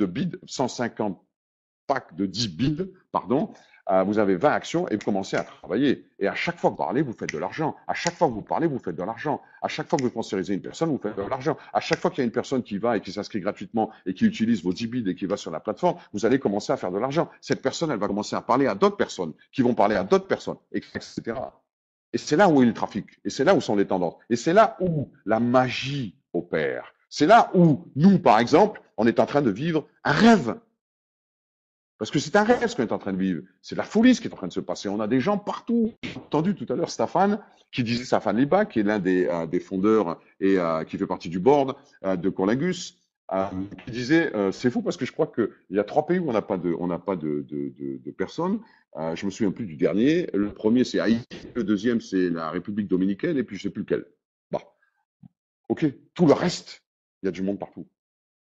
bids, 150 packs de 10 bids, pardon. Vous avez 20 actions et vous commencez à travailler. Et à chaque fois que vous parlez, vous faites de l'argent. À chaque fois que vous parlez, vous faites de l'argent. À chaque fois que vous sponsorisez une personne, vous faites de l'argent. À chaque fois qu'il y a une personne qui va et qui s'inscrit gratuitement et qui utilise vos 10 bids et qui va sur la plateforme, vous allez commencer à faire de l'argent. Cette personne, elle va commencer à parler à d'autres personnes, qui vont parler à d'autres personnes, etc. Et c'est là où est le trafic. Et c'est là où sont les tendances. Et c'est là où la magie opère. C'est là où nous, par exemple, on est en train de vivre un rêve. Parce que c'est un rêve ce qu'on est en train de vivre. C'est la folie ce qui est en train de se passer. On a des gens partout. J'ai entendu tout à l'heure Stéphane, qui disait Stéphane Liba, qui est l'un des fondeurs et qui fait partie du board de Conlingus, qui disait c'est fou parce que je crois qu'il y a 3 pays où on n'a pas de personnes. Je me souviens plus du dernier. Le premier c'est Haïti, le deuxième c'est la République dominicaine et puis je sais plus lequel. Bah, ok. Tout le reste, il y a du monde partout.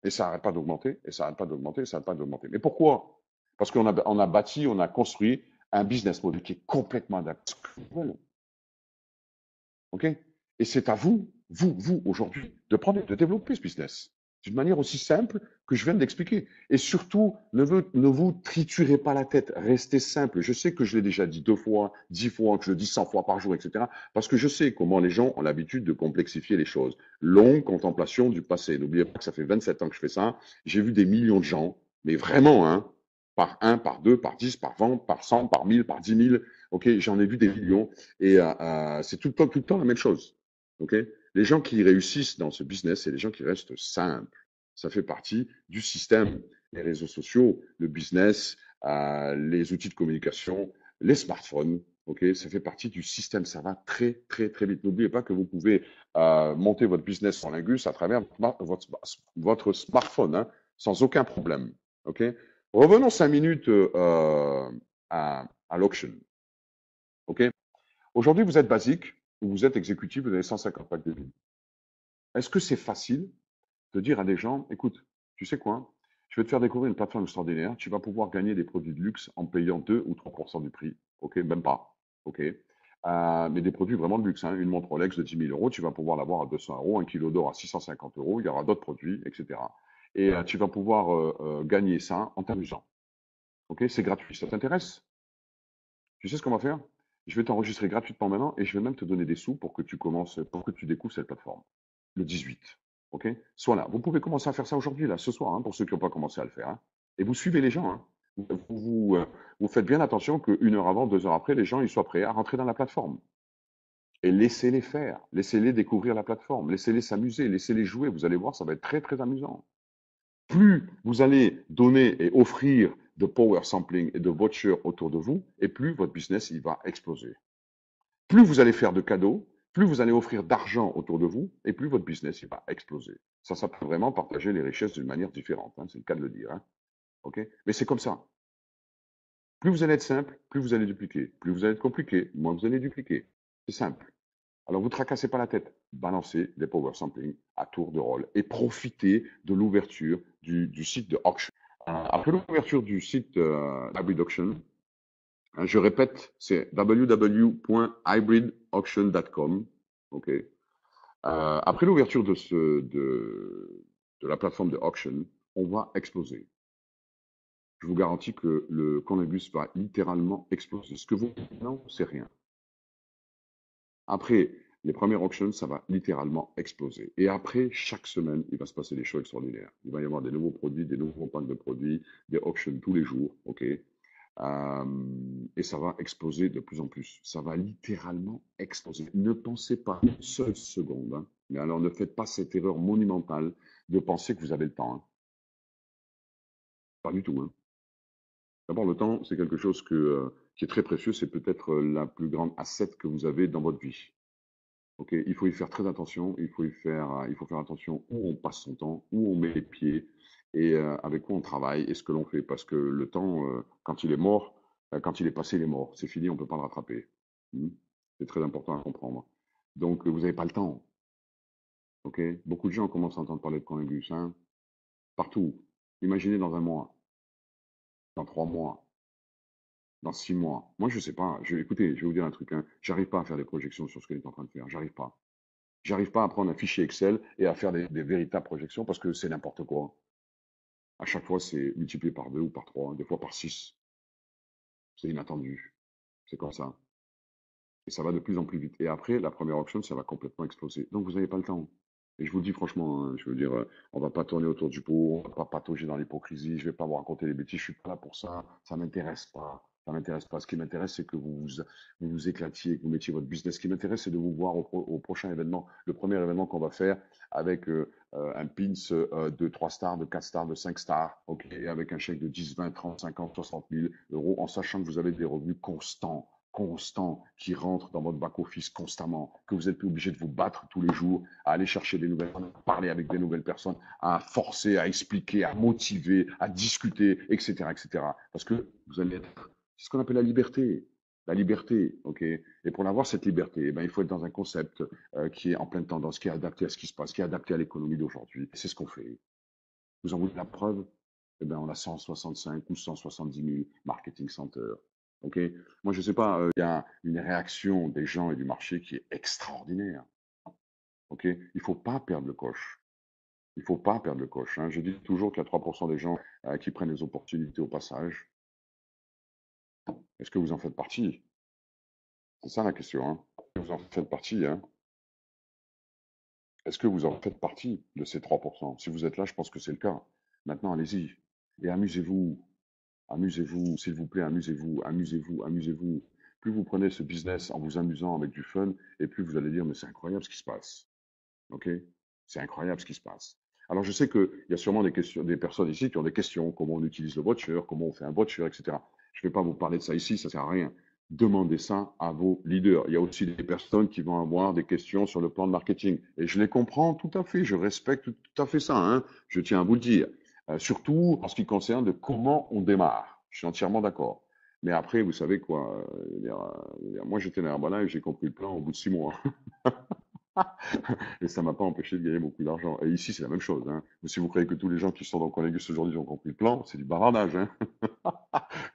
Et ça n'arrête pas d'augmenter, et ça n'arrête pas d'augmenter, et ça n'arrête pas d'augmenter. Mais pourquoi? Parce qu'on a bâti, on a construit un business model qui est complètement adapté. OK? Et c'est à vous, vous, aujourd'hui, de prendre et de développer ce business d'une manière aussi simple que je viens d'expliquer. Et surtout, ne vous triturez pas la tête, restez simple. Je sais que je l'ai déjà dit 2 fois, 10 fois, que je le dis 100 fois par jour, etc. Parce que je sais comment les gens ont l'habitude de complexifier les choses. Longue contemplation du passé. N'oubliez pas que ça fait 27 ans que je fais ça. J'ai vu des millions de gens, mais vraiment, hein, par 1, par 2, par 10, par 20, par 100, par 1000, par 10 000. OK, j'en ai vu des millions. Et c'est tout le temps la même chose. OK? Les gens qui réussissent dans ce business, c'est les gens qui restent simples. Ça fait partie du système. Les réseaux sociaux, le business, les outils de communication, les smartphones. OK? Ça fait partie du système. Ça va très, très, très vite. N'oubliez pas que vous pouvez monter votre business sur Lingus à travers votre smartphone, hein, sans aucun problème. OK? Revenons 5 minutes à l'auction. OK? Aujourd'hui, vous êtes basique, vous êtes exécutif, vous avez 150 packs de billes. Est-ce que c'est facile de dire à des gens, écoute, tu sais quoi, je vais te faire découvrir une plateforme extraordinaire, tu vas pouvoir gagner des produits de luxe en payant 2 ou 3% du prix. OK, même pas. OK. Mais des produits vraiment de luxe, hein. Une montre Rolex de 10 000 euros, tu vas pouvoir l'avoir à 200 euros, un kilo d'or à 650 euros, il y aura d'autres produits, etc. Et tu vas pouvoir gagner ça en t'amusant. OK, c'est gratuit. Ça t'intéresse? Tu sais ce qu'on va faire? Je vais t'enregistrer gratuitement maintenant et je vais même te donner des sous pour que tu commences, pour que tu découvres cette plateforme. le 18. OK? Soit là. Vous pouvez commencer à faire ça aujourd'hui, là, ce soir, hein, pour ceux qui n'ont pas commencé à le faire, hein. Et vous suivez les gens, hein. Vous faites bien attention qu'une heure avant, 2 heures après, les gens ils soient prêts à rentrer dans la plateforme. Et laissez-les faire, laissez-les découvrir la plateforme, laissez-les s'amuser, laissez-les jouer. Vous allez voir, ça va être très, très amusant. Plus vous allez donner et offrir de power sampling et de vouchers autour de vous, et plus votre business il va exploser. Plus vous allez faire de cadeaux, plus vous allez offrir d'argent autour de vous, et plus votre business il va exploser. Ça peut vraiment partager les richesses d'une manière différente, hein, c'est le cas de le dire, hein. OK? Mais c'est comme ça. Plus vous allez être simple, plus vous allez dupliquer. Plus vous allez être compliqué, moins vous allez dupliquer. C'est simple. Alors, vous ne tracassez pas la tête. Balancez des power sampling à tour de rôle et profitez de l'ouverture du site de auction. Après l'ouverture du site Hybrid Auction, hein, je répète, c'est www.hybridauction.com. OK. Après l'ouverture de la plateforme de auction, on va exploser. Je vous garantis que le cannabis va littéralement exploser. Ce que vous non, c'est rien. Après les premières auctions, ça va littéralement exploser. Et après, chaque semaine, il va se passer des choses extraordinaires. Il va y avoir des nouveaux produits, des nouveaux packs de produits, des auctions tous les jours, OK? Et ça va exploser de plus en plus. Ça va littéralement exploser. Ne pensez pas une seule seconde, hein. Mais alors ne faites pas cette erreur monumentale de penser que vous avez le temps, hein. Pas du tout, hein. D'abord, le temps, c'est quelque chose qui est très précieux. C'est peut-être la plus grande asset que vous avez dans votre vie. Ok, il faut y faire très attention. Il faut faire attention où on passe son temps, où on met les pieds et avec quoi on travaille et ce que l'on fait. Parce que le temps, quand il est mort, quand il est passé, il est mort. C'est fini, on ne peut pas le rattraper. Hmm. C'est très important à comprendre. Donc, vous n'avez pas le temps. Ok, beaucoup de gens commencent à entendre parler de coronavirus, hein, partout. Imaginez dans un mois, dans 3 mois, dans 6 mois. Moi, je sais pas. Écoutez, je vais vous dire un truc, hein. J'arrive pas à faire des projections sur ce qu'elle est en train de faire. J'arrive pas. J'arrive pas à prendre un fichier Excel et à faire des véritables projections parce que c'est n'importe quoi. À chaque fois, c'est multiplié par 2 ou par 3, des fois par 6. C'est inattendu. C'est comme ça. Et ça va de plus en plus vite. Et après, la première auction, ça va complètement exploser. Donc, vous n'avez pas le temps. Et je vous le dis franchement, hein, je veux dire, on va pas tourner autour du pot, on va pas patauger dans l'hypocrisie, je vais pas vous raconter les bêtises, je suis pas là pour ça, ça m'intéresse pas. Ça m'intéresse pas. Ce qui m'intéresse, c'est que vous éclatiez, que vous mettiez votre business. Ce qui m'intéresse, c'est de vous voir au prochain événement, le premier événement qu'on va faire avec un pins de 3 stars, de 4 stars, de 5 stars, ok, et avec un chèque de 10, 20, 30, 50, 60 000 euros, en sachant que vous avez des revenus constants qui rentrent dans votre back-office constamment, que vous êtes plus obligé de vous battre tous les jours, à aller chercher des nouvelles personnes, à parler avec des nouvelles personnes, à forcer, à expliquer, à motiver, à discuter, etc., etc. Parce que vous allez être, c'est ce qu'on appelle la liberté. La liberté, ok. Et pour avoir cette liberté, eh ben, il faut être dans un concept qui est en pleine tendance, qui est adapté à ce qui se passe, qui est adapté à l'économie d'aujourd'hui. C'est ce qu'on fait. Vous en voulez la preuve? Eh ben, on a 165 ou 170 000 marketing centers. Ok. Moi, je sais pas, il y a une réaction des gens et du marché qui est extraordinaire. Ok. Il faut pas perdre le coche. Il faut pas perdre le coche, hein. Je dis toujours qu'il y a 3% des gens qui prennent les opportunités au passage. Est-ce que vous en faites partie? C'est ça la question, hein. Est-ce que vous en faites partie, hein? Est-ce que vous en faites partie de ces 3%? Si vous êtes là, je pense que c'est le cas. Maintenant, allez-y et amusez-vous. Amusez-vous, s'il vous plaît, amusez-vous, amusez-vous, amusez-vous. Plus vous prenez ce business en vous amusant avec du fun, et plus vous allez dire, mais c'est incroyable ce qui se passe. OK? C'est incroyable ce qui se passe. Alors, je sais qu'il y a sûrement des personnes ici qui ont des questions, comment on utilise le voucher, comment on fait un voucher, etc. Je ne vais pas vous parler de ça ici, ça ne sert à rien. Demandez ça à vos leaders. Il y a aussi des personnes qui vont avoir des questions sur le plan de marketing. Et je les comprends tout à fait, je respecte tout à fait ça, hein. Je tiens à vous le dire. Surtout en ce qui concerne de comment on démarre. Je suis entièrement d'accord. Mais après, vous savez quoi, moi j'étais dans Herbalife et j'ai compris le plan au bout de 6 mois. Et ça m'a pas empêché de gagner beaucoup d'argent. Et ici, c'est la même chose, hein. Mais si vous croyez que tous les gens qui sont dans Conagus aujourd'hui ont compris le plan, c'est du bavardage, hein.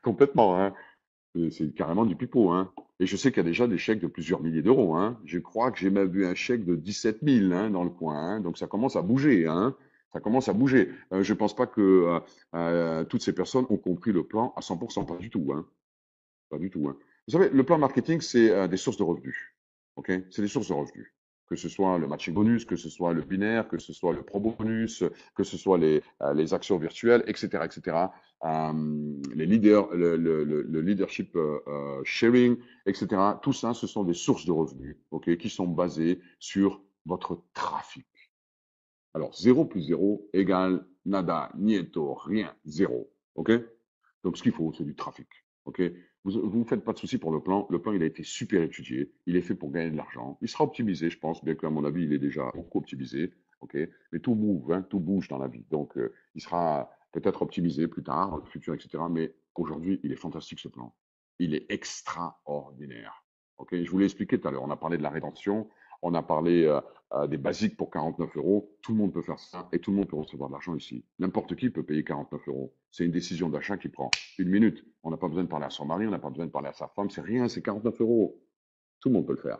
Complètement, hein. C'est carrément du pipeau, hein. Et je sais qu'il y a déjà des chèques de plusieurs milliers d'euros, hein. Je crois que j'ai même vu un chèque de 17 000, hein, dans le coin, hein. Donc ça commence à bouger, hein. Ça commence à bouger. Je pense pas que toutes ces personnes ont compris le plan à 100%, pas du tout, hein. Pas du tout, hein. Vous savez, le plan marketing, c'est des sources de revenus. OK? C'est des sources de revenus. Que ce soit le matching bonus, que ce soit le binaire, que ce soit le pro bonus, que ce soit les actions virtuelles, etc., etc. Les leaders, le leadership sharing, etc. Tout ça, ce sont des sources de revenus, ok, qui sont basées sur votre trafic. Alors, zéro plus zéro égale nada, nieto, rien, zéro. OK? Donc, ce qu'il faut, c'est du trafic. OK? Vous faites pas de soucis pour le plan. Le plan, il a été super étudié. Il est fait pour gagner de l'argent. Il sera optimisé, je pense, bien qu'à mon avis, il est déjà beaucoup optimisé. OK? Mais tout move, hein, tout bouge dans la vie. Donc, il sera peut-être optimisé plus tard, dans le futur, etc. Mais aujourd'hui, il est fantastique, ce plan. Il est extraordinaire. OK? Je vous l'ai expliqué tout à l'heure. On a parlé de la rétention. On a parlé des basiques pour 49 euros. Tout le monde peut faire ça et tout le monde peut recevoir de l'argent ici. N'importe qui peut payer 49 euros. C'est une décision d'achat qui prend une minute. On n'a pas besoin de parler à son mari, on n'a pas besoin de parler à sa femme. C'est rien, c'est 49 euros. Tout le monde peut le faire.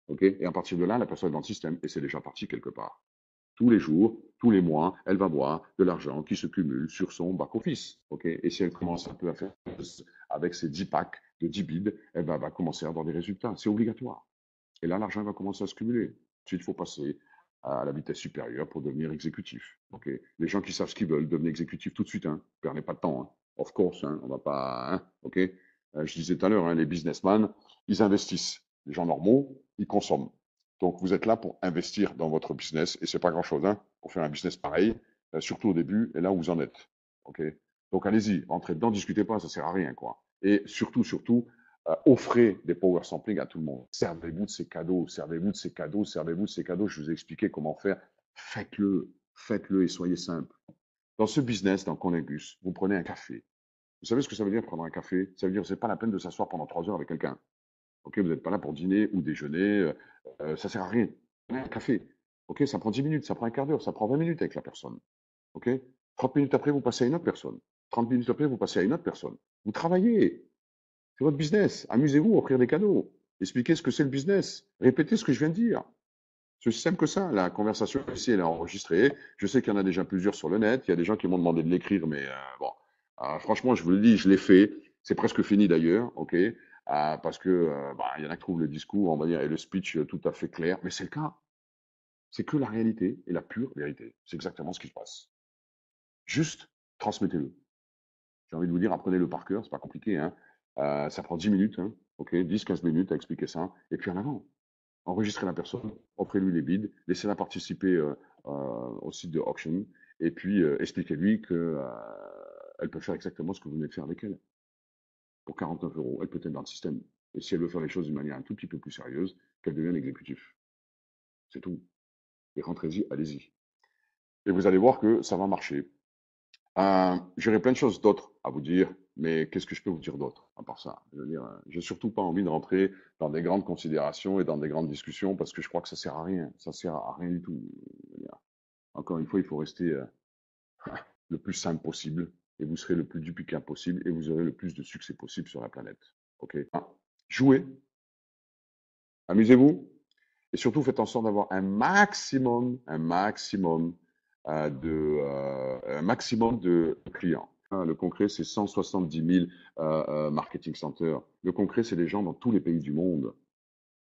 OK? Et à partir de là, la personne est dans le système et c'est déjà parti quelque part. Tous les jours, tous les mois, elle va voir de l'argent qui se cumule sur son back-office. OK? Et si elle commence un peu à faire avec ses 10 packs de 10 bids, elle va commencer à avoir des résultats. C'est obligatoire. Et là, l'argent va commencer à se cumuler. Ensuite, il faut passer à la vitesse supérieure pour devenir exécutif. Okay, les gens qui savent ce qu'ils veulent, devenez exécutif tout de suite. Hein. Perdez pas de temps. Hein. Of course, hein, on va pas. Hein, ok. Je disais tout à l'heure, hein, les businessmen, ils investissent. Les gens normaux, ils consomment. Donc, vous êtes là pour investir dans votre business et c'est pas grand-chose hein, pour faire un business pareil, surtout au début et là où vous en êtes. Ok. Donc, allez-y, entrez dedans, discutez pas, ça sert à rien, quoi. Et surtout, offrez des power sampling à tout le monde. Servez-vous de ces cadeaux, servez-vous de ces cadeaux, servez-vous de ces cadeaux. Je vous ai expliqué comment faire. Faites-le, faites-le et soyez simple. Dans ce business, dans Connegus, vous prenez un café. Vous savez ce que ça veut dire prendre un café? Ça veut dire que c'est pas la peine de s'asseoir pendant 3 heures avec quelqu'un. Ok, vous n'êtes pas là pour dîner ou déjeuner. Ça sert à rien. Prenez un café. Ok, ça prend 10 minutes, ça prend un quart d'heure, ça prend 20 minutes avec la personne. Ok, 30 minutes après, vous passez à une autre personne. 30 minutes après, vous passez à une autre personne. Vous travaillez. C'est votre business. Amusez-vous, offrir des cadeaux. Expliquez ce que c'est le business. Répétez ce que je viens de dire. C'est aussi simple que ça. La conversation ici, elle est enregistrée. Je sais qu'il y en a déjà plusieurs sur le net. Il y a des gens qui m'ont demandé de l'écrire, mais bon. Franchement, je vous le dis, je l'ai fait. C'est presque fini d'ailleurs, ok. Parce que il y en a qui trouvent le discours, on va dire, et le speech tout à fait clair, mais c'est le cas. C'est que la réalité et la pure vérité. C'est exactement ce qui se passe. Juste transmettez-le. J'ai envie de vous dire, apprenez-le par cœur, c'est pas compliqué, hein. Ça prend 10 minutes, hein, ok, 10-15 minutes à expliquer ça, et puis en avant. Enregistrez la personne, offrez-lui les bids, laissez-la participer au site de auction, et puis expliquez-lui que elle peut faire exactement ce que vous venez de faire avec elle. Pour 49 euros, elle peut être dans le système. Et si elle veut faire les choses d'une manière un tout petit peu plus sérieuse, qu'elle devienne exécutif. C'est tout. Et rentrez-y, allez-y. Et vous allez voir que ça va marcher. J'aurais plein de choses d'autres à vous dire, mais qu'est-ce que je peux vous dire d'autre à part ça? Je veux dire, j'ai surtout pas envie de rentrer dans des grandes considérations et dans des grandes discussions parce que je crois que ça sert à rien. Ça sert à rien du tout. Je veux dire, encore une fois, il faut rester le plus simple possible et vous serez le plus duplicable possible et vous aurez le plus de succès possible sur la planète. Ok? Jouez, amusez-vous et surtout faites en sorte d'avoir un maximum de clients. Le concret, c'est 170 000 marketing centers. Le concret, c'est des gens dans tous les pays du monde,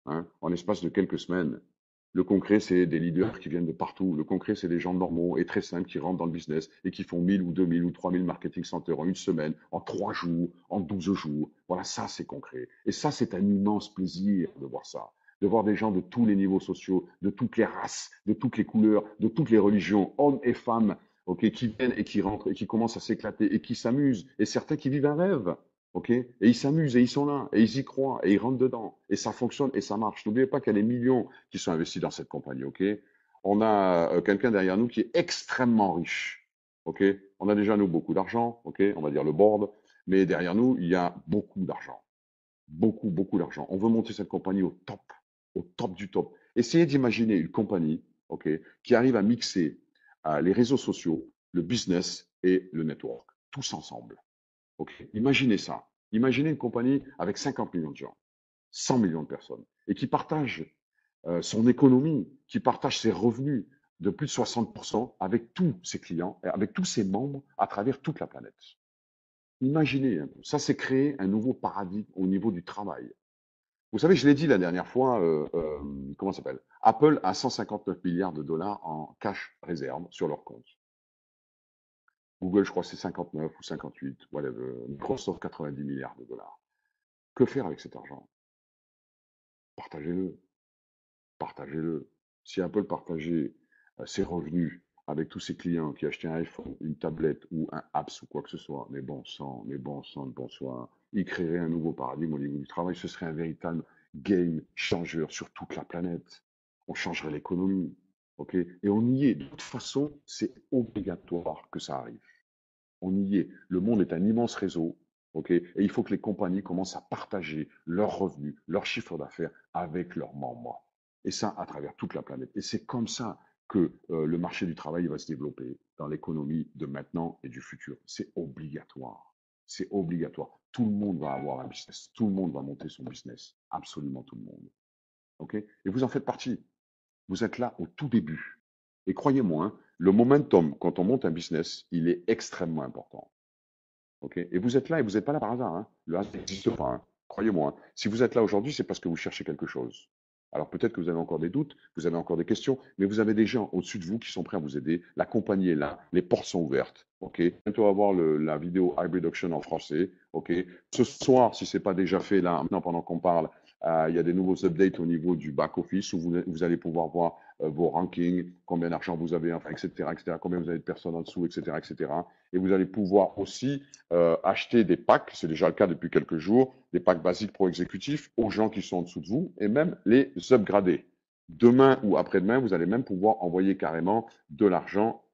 hein, en l'espace de quelques semaines. Le concret, c'est des leaders qui viennent de partout. Le concret, c'est des gens normaux et très simples qui rentrent dans le business et qui font 1000 ou 2000 ou 3000 marketing centers en une semaine, en 3 jours, en 12 jours. Voilà, ça, c'est concret. Et ça, c'est un immense plaisir de voir ça. De voir des gens de tous les niveaux sociaux, de toutes les races, de toutes les couleurs, de toutes les religions, hommes et femmes, ok, qui viennent et qui rentrent et qui commencent à s'éclater et qui s'amusent. Et certains qui vivent un rêve. Ok? Et ils s'amusent et ils sont là et ils y croient et ils rentrent dedans et ça fonctionne et ça marche. N'oubliez pas qu'il y a des millions qui sont investis dans cette compagnie. Ok? On a quelqu'un derrière nous qui est extrêmement riche. Ok? On a déjà nous beaucoup d'argent. Ok? On va dire le board, mais derrière nous il y a beaucoup d'argent, beaucoup d'argent. On veut monter cette compagnie au top du top. Essayez d'imaginer une compagnie, ok, qui arrive à mixer les réseaux sociaux, le business et le network, tous ensemble. Ok, imaginez ça. Imaginez une compagnie avec 50 millions de gens, 100 millions de personnes, et qui partage son économie, qui partage ses revenus de plus de 60% avec tous ses clients, et avec tous ses membres à travers toute la planète. Imaginez, ça c'est créer un nouveau paradigme au niveau du travail. Vous savez, je l'ai dit la dernière fois, comment ça s'appelle? Apple a 159 milliards de dollars en cash réserve sur leur compte. Google, je crois, c'est 59 ou 58, whatever. Microsoft, 90 milliards de dollars. Que faire avec cet argent? Partagez-le. Partagez-le. Si Apple partageait ses revenus avec tous ses clients qui achetaient un iPhone, une tablette ou un apps ou quoi que ce soit, mais bon sang de bonsoir, il créerait un nouveau paradigme au niveau du travail. Ce serait un véritable game changer sur toute la planète. On changerait l'économie. OK? Et on y est. De toute façon, c'est obligatoire que ça arrive. On y est. Le monde est un immense réseau. OK? Et il faut que les compagnies commencent à partager leurs revenus, leurs chiffres d'affaires avec leurs membres. Et ça, à travers toute la planète. Et c'est comme ça que le marché du travail va se développer dans l'économie de maintenant et du futur. C'est obligatoire. C'est obligatoire. Tout le monde va avoir un business. Tout le monde va monter son business. Absolument tout le monde. OK? Et vous en faites partie. Vous êtes là au tout début. Et croyez-moi, hein, le momentum, quand on monte un business, il est extrêmement important. OK? Et vous êtes là et vous n'êtes pas là par hasard, hein. Le hasard n'existe pas, hein. Croyez-moi, hein. Si vous êtes là aujourd'hui, c'est parce que vous cherchez quelque chose. Alors peut-être que vous avez encore des doutes, vous avez encore des questions, mais vous avez des gens au-dessus de vous qui sont prêts à vous aider. La compagnie est là, les portes sont ouvertes. OK? Bientôt avoir la vidéo Hybrid Auction en français. OK? Ce soir, si ce n'est pas déjà fait là, maintenant pendant qu'on parle, il y a des nouveaux updates au niveau du back-office où vous allez pouvoir voir vos rankings, combien d'argent vous avez, enfin, etc., combien vous avez de personnes en dessous, etc., etc. Et vous allez pouvoir aussi acheter des packs, c'est déjà le cas depuis quelques jours, des packs basiques pro-exécutifs aux gens qui sont en dessous de vous et même les upgrader. Demain ou après-demain, vous allez même pouvoir envoyer carrément de l'argent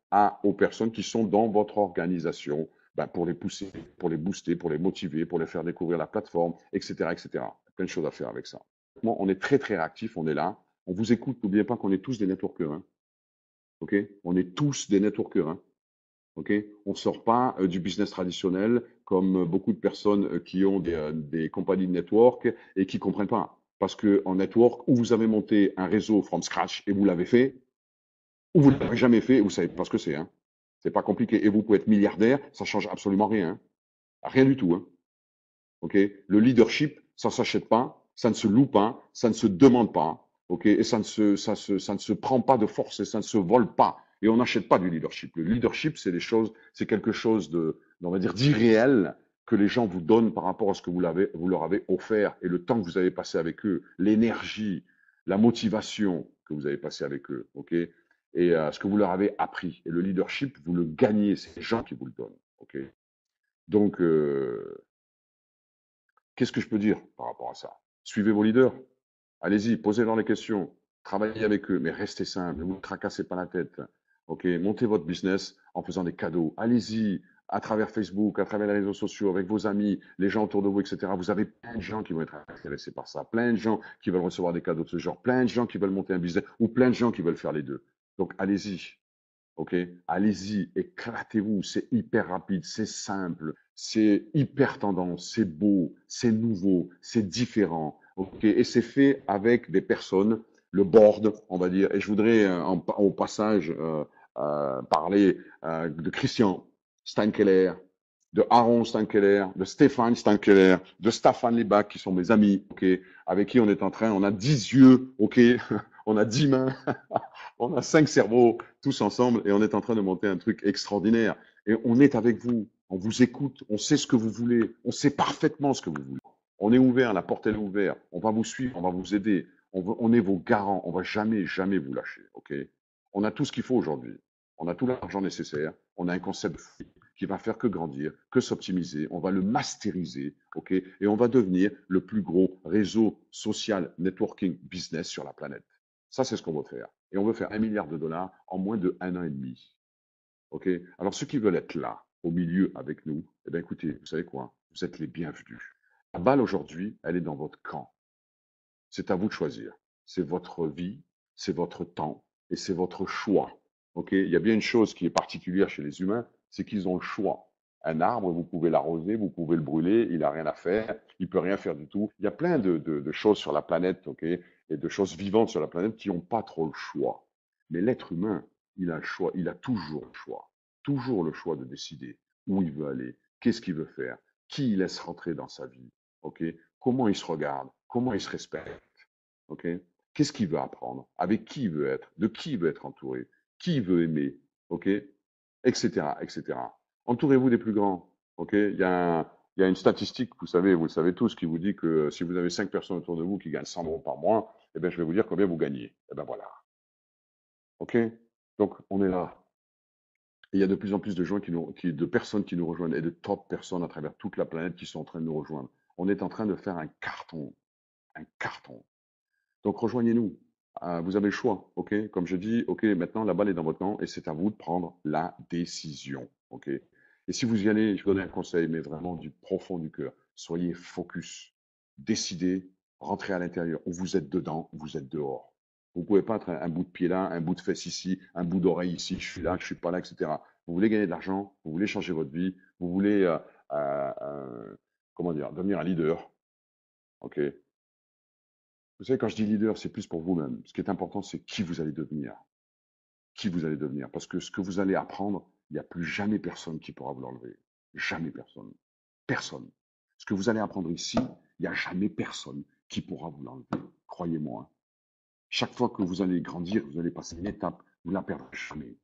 aux personnes qui sont dans votre organisation pour les pousser, pour les booster, pour les motiver, pour les faire découvrir la plateforme, etc., etc. Plein de choses à faire avec ça. On est très, très réactifs, on est là. On vous écoute. N'oubliez pas qu'on est tous des networkers. Hein. OK? On est tous des networkers. Hein. OK? On ne sort pas du business traditionnel comme beaucoup de personnes qui ont des compagnies de network et qui ne comprennent pas. Parce qu'en network, ou vous avez monté un réseau from scratch et vous l'avez fait, ou vous ne l'avez jamais fait et vous ne savez pas ce que c'est. Hein. C'est pas compliqué. Et vous pouvez être milliardaire, ça ne change absolument rien. Hein. Rien du tout. Hein. OK? Le leadership, ça ne s'achète pas, ça ne se loue pas, ça ne se demande pas. OK? Et ça ne se prend pas de force et ça ne se vole pas. Et on n'achète pas du leadership. Le leadership, c'est des choses, c'est quelque chose on va dire, d'irréel que les gens vous donnent par rapport à ce que vous leur avez offert et le temps que vous avez passé avec eux, l'énergie, la motivation que vous avez passé avec eux. OK? Et ce que vous leur avez appris. Et le leadership, vous le gagnez, c'est les gens qui vous le donnent. OK? Donc, qu'est-ce que je peux dire par rapport à ça? Suivez vos leaders. Allez-y, posez-leur les questions. Travaillez avec eux, mais restez simple. Ne vous tracassez pas la tête. OK? Montez votre business en faisant des cadeaux. Allez-y, à travers Facebook, à travers les réseaux sociaux, avec vos amis, les gens autour de vous, etc. Vous avez plein de gens qui vont être intéressés par ça. Plein de gens qui veulent recevoir des cadeaux de ce genre. Plein de gens qui veulent monter un business ou plein de gens qui veulent faire les deux. Donc, allez-y. OK? Allez-y, éclatez-vous, c'est hyper rapide, c'est simple, c'est hyper tendance, c'est beau, c'est nouveau, c'est différent. OK? Et c'est fait avec des personnes, le board, on va dire. Et je voudrais au passage parler de Christian Steinkeller, de Aaron Steinkeller, de Stéphane Steinkeller, de Staffan Lebach, qui sont mes amis, OK? Avec qui on est en train, on a 10 yeux, OK? On a 10 mains, on a 5 cerveaux, tous ensemble, et on est en train de monter un truc extraordinaire. Et on est avec vous, on vous écoute, on sait ce que vous voulez, on sait parfaitement ce que vous voulez. On est ouvert, la porte elle est ouverte, on va vous suivre, on va vous aider, on est vos garants, on va jamais, jamais vous lâcher, ok? On a tout ce qu'il faut aujourd'hui, on a tout l'argent nécessaire, on a un concept qui va faire que grandir, que s'optimiser, on va le masteriser, ok? Et on va devenir le plus gros réseau social networking business sur la planète. Ça, c'est ce qu'on veut faire. Et on veut faire 1 milliard de dollars en moins de 1 an et demi. OK? Alors, ceux qui veulent être là, au milieu avec nous, eh bien, écoutez, vous savez quoi? Vous êtes les bienvenus. La balle aujourd'hui, elle est dans votre camp. C'est à vous de choisir. C'est votre vie, c'est votre temps et c'est votre choix. OK? Il y a bien une chose qui est particulière chez les humains, c'est qu'ils ont le choix. Un arbre, vous pouvez l'arroser, vous pouvez le brûler, il n'a rien à faire, il peut rien faire du tout. Il y a plein de choses sur la planète, OK? Et de choses vivantes sur la planète qui n'ont pas trop le choix. Mais l'être humain, il a le choix, il a toujours le choix. Toujours le choix de décider où il veut aller, qu'est-ce qu'il veut faire, qui il laisse rentrer dans sa vie. OK? comment il se regarde, comment il se respecte, ok? Qu'est-ce qu'il veut apprendre, avec qui il veut être, de qui il veut être entouré, qui il veut aimer, ok? Etc., etc. Entourez-vous des plus grands, ok? Il y a une statistique, vous le savez tous, qui vous dit que si vous avez 5 personnes autour de vous qui gagnent 100 euros par mois, eh bien, je vais vous dire combien vous gagnez. Eh bien, voilà. OK? Donc, on est là. Et il y a de plus en plus de gens de personnes qui nous rejoignent et de top personnes à travers toute la planète qui sont en train de nous rejoindre. On est en train de faire un carton. Un carton. Donc, rejoignez-nous. Vous avez le choix. OK? Comme je dis, OK, maintenant, la balle est dans votre camp et c'est à vous de prendre la décision. OK? Et si vous y allez, je vous donne un conseil, mais vraiment du profond du cœur. Soyez focus. Décidez, rentrez à l'intérieur. Ou vous êtes dedans, ou vous êtes dehors. Vous ne pouvez pas être un bout de pied là, un bout de fesse ici, un bout d'oreille ici, je suis là, je suis pas là, etc. Vous voulez gagner de l'argent, vous voulez changer votre vie, vous voulez, comment dire, devenir un leader. OK? Vous savez, quand je dis leader, c'est plus pour vous-même. Ce qui est important, c'est qui vous allez devenir. Qui vous allez devenir. Parce que ce que vous allez apprendre, il n'y a plus jamais personne qui pourra vous l'enlever. Jamais personne. Personne. Ce que vous allez apprendre ici, il n'y a jamais personne qui pourra vous l'enlever. Croyez-moi. Chaque fois que vous allez grandir, vous allez passer une étape, vous ne la perdrez jamais.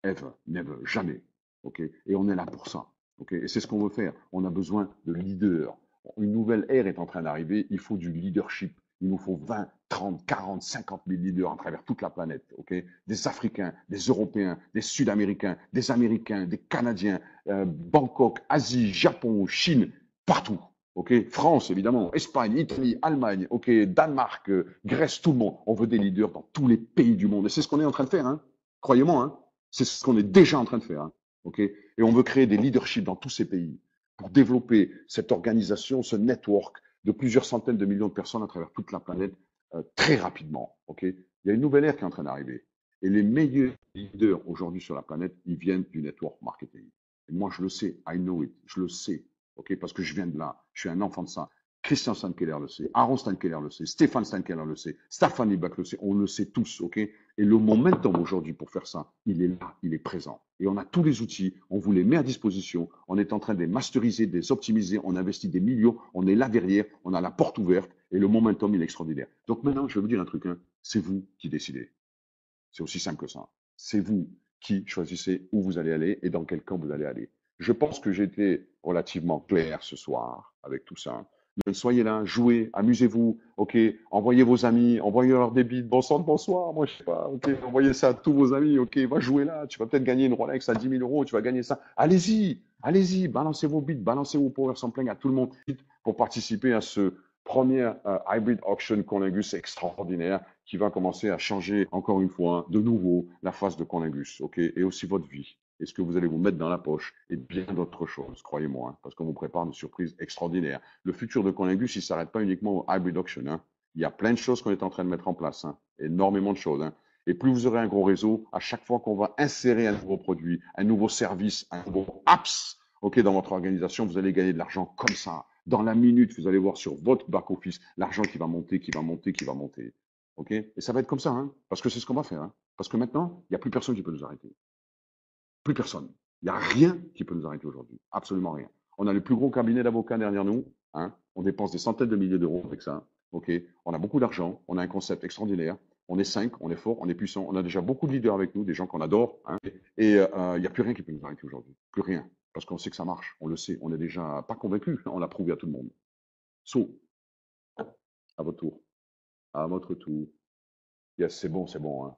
Ever, never, jamais. OK? Et on est là pour ça. OK? Et c'est ce qu'on veut faire. On a besoin de leaders. Une nouvelle ère est en train d'arriver. Il faut du leadership. Il nous faut 20, 30, 40, 50 000 leaders à travers toute la planète. OK? Des Africains, des Européens, des Sud-Américains, des Américains, des Canadiens, Bangkok, Asie, Japon, Chine, partout. OK? France, évidemment, Espagne, Italie, Allemagne, OK? Danemark, Grèce, tout le monde. On veut des leaders dans tous les pays du monde. Et c'est ce qu'on est en train de faire. Hein? Croyez-moi. Hein? C'est ce qu'on est déjà en train de faire. Hein, ok? Et on veut créer des leaderships dans tous ces pays pour développer cette organisation, ce network de plusieurs centaines de millions de personnes à travers toute la planète très rapidement. Ok? Il y a une nouvelle ère qui est en train d'arriver. Et les meilleurs leaders aujourd'hui sur la planète, ils viennent du network marketing. Et moi, je le sais, I know it, je le sais, ok? Parce que je viens de là, je suis un enfant de ça. Christian Stankeller le sait, Aaron Stankeller le sait, Stéphane Stankeller le sait, Stéphane Libak le sait, on le sait tous, ok? Et le momentum aujourd'hui pour faire ça, il est là, il est présent. Et on a tous les outils, on vous les met à disposition, on est en train de les masteriser, de les optimiser, on investit des millions, on est là derrière, on a la porte ouverte et le momentum, il est extraordinaire. Donc maintenant, je vais vous dire un truc, hein, c'est vous qui décidez. C'est aussi simple que ça. C'est vous qui choisissez où vous allez aller et dans quel camp vous allez aller. Je pense que j'ai été relativement clair ce soir avec tout ça. Donc, soyez là, jouez, amusez-vous, ok, envoyez vos amis, envoyez-leur des bits, bon sang de bonsoir, moi je sais pas, ok, envoyez ça à tous vos amis, ok, va jouer là, tu vas peut-être gagner une Rolex à 10 000 euros, tu vas gagner ça. Allez-y, allez-y, balancez vos bits, balancez vos power sampling à tout le monde pour participer à ce premier hybrid auction Conlingus extraordinaire qui va commencer à changer encore une fois, de nouveau, la face de Conlingus, ok, et aussi votre vie. Et ce que vous allez vous mettre dans la poche et bien d'autres choses, croyez-moi, hein, parce qu'on vous prépare une surprise extraordinaire. Le futur de Conlingus, il ne s'arrête pas uniquement au hybrid auction. Hein. Il y a plein de choses qu'on est en train de mettre en place, hein, énormément de choses. Hein. Et plus vous aurez un gros réseau, à chaque fois qu'on va insérer un nouveau produit, un nouveau service, un nouveau apps, ok, dans votre organisation, vous allez gagner de l'argent comme ça. Dans la minute, vous allez voir sur votre back-office l'argent qui va monter, qui va monter, qui va monter. Ok? Et ça va être comme ça, hein, parce que c'est ce qu'on va faire. Hein, parce que maintenant, il n'y a plus personne qui peut nous arrêter. Plus personne. Il n'y a rien qui peut nous arrêter aujourd'hui. Absolument rien. On a le plus gros cabinet d'avocats derrière nous. Hein, on dépense des centaines de milliers d'euros avec ça. Ok? On a beaucoup d'argent. On a un concept extraordinaire. On est 5, on est fort, on est puissant. On a déjà beaucoup de leaders avec nous, des gens qu'on adore. Hein, et il n'y a plus rien qui peut nous arrêter aujourd'hui. Plus rien. Parce qu'on sait que ça marche. On le sait. On est déjà pas convaincus. On l'a prouvé à tout le monde. So, à votre tour. À votre tour. Yes, c'est bon, c'est bon. Hein.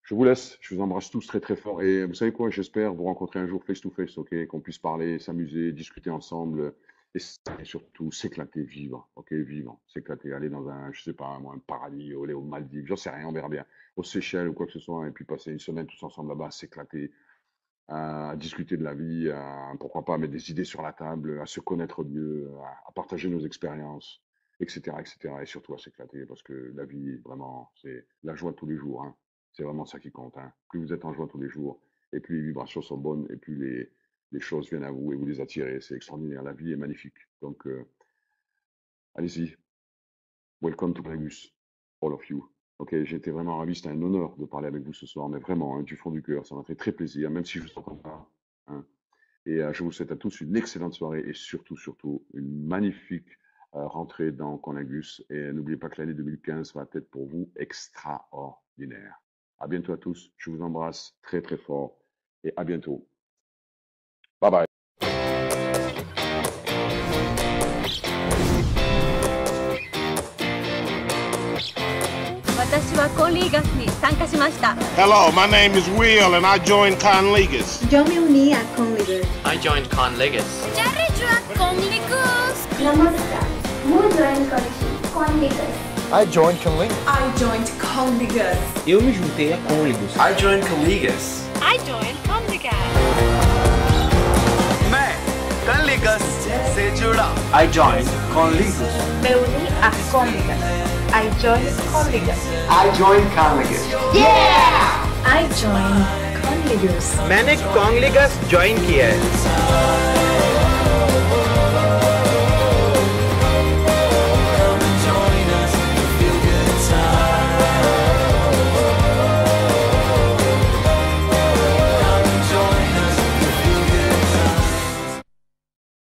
Je vous laisse, je vous embrasse tous très très fort. Et vous savez quoi, j'espère vous rencontrer un jour face to face, ok, qu'on puisse parler, s'amuser, discuter ensemble et surtout s'éclater, vivre, ok, vivre, s'éclater, aller dans un, je sais pas, moi, un paradis, aller aux Maldives, j'en sais rien, on verra bien, aux Seychelles ou quoi que ce soit, et puis passer une semaine tous ensemble là-bas, s'éclater, à discuter de la vie, pourquoi pas mettre des idées sur la table, à se connaître mieux, à partager nos expériences, etc., etc., et surtout à s'éclater, parce que la vie, vraiment, c'est la joie de tous les jours, hein. C'est vraiment ça qui compte, hein. Plus vous êtes en joie tous les jours, et plus les vibrations sont bonnes, et plus les choses viennent à vous et vous les attirez. C'est extraordinaire. La vie est magnifique. Donc, allez-y. Welcome to Vegas, all of you. Ok, j'ai été vraiment ravi. C'était un honneur de parler avec vous ce soir, mais vraiment, hein, du fond du cœur. Ça m'a fait très plaisir, même si je ne vous entends pas. Hein. Et je vous souhaite à tous une excellente soirée et surtout, surtout, une magnifique rentrer dans Conlingus. Et n'oubliez pas que l'année 2015 va être pour vous extraordinaire. À bientôt à tous. Je vous embrasse très très fort et à bientôt. Bye bye. 私はコンリーガスに参加しました。 Hello, my name is Will and I joined Conligas. Yo me uní a Conligas. I joined Conligas. Jerry joined Conligas. Namaskar. Mu joined Conligas. I joined Conligas. I joined Conligas. Eu me juntei a Conligas. I joined Conligas. I joined Conligas. मैं Conligas से जुड़ा. I joined Conligas. Me uní a Conligas. I joined Conligas. I joined Conligas. I joined Conligas. मैंने Conligas join किया है.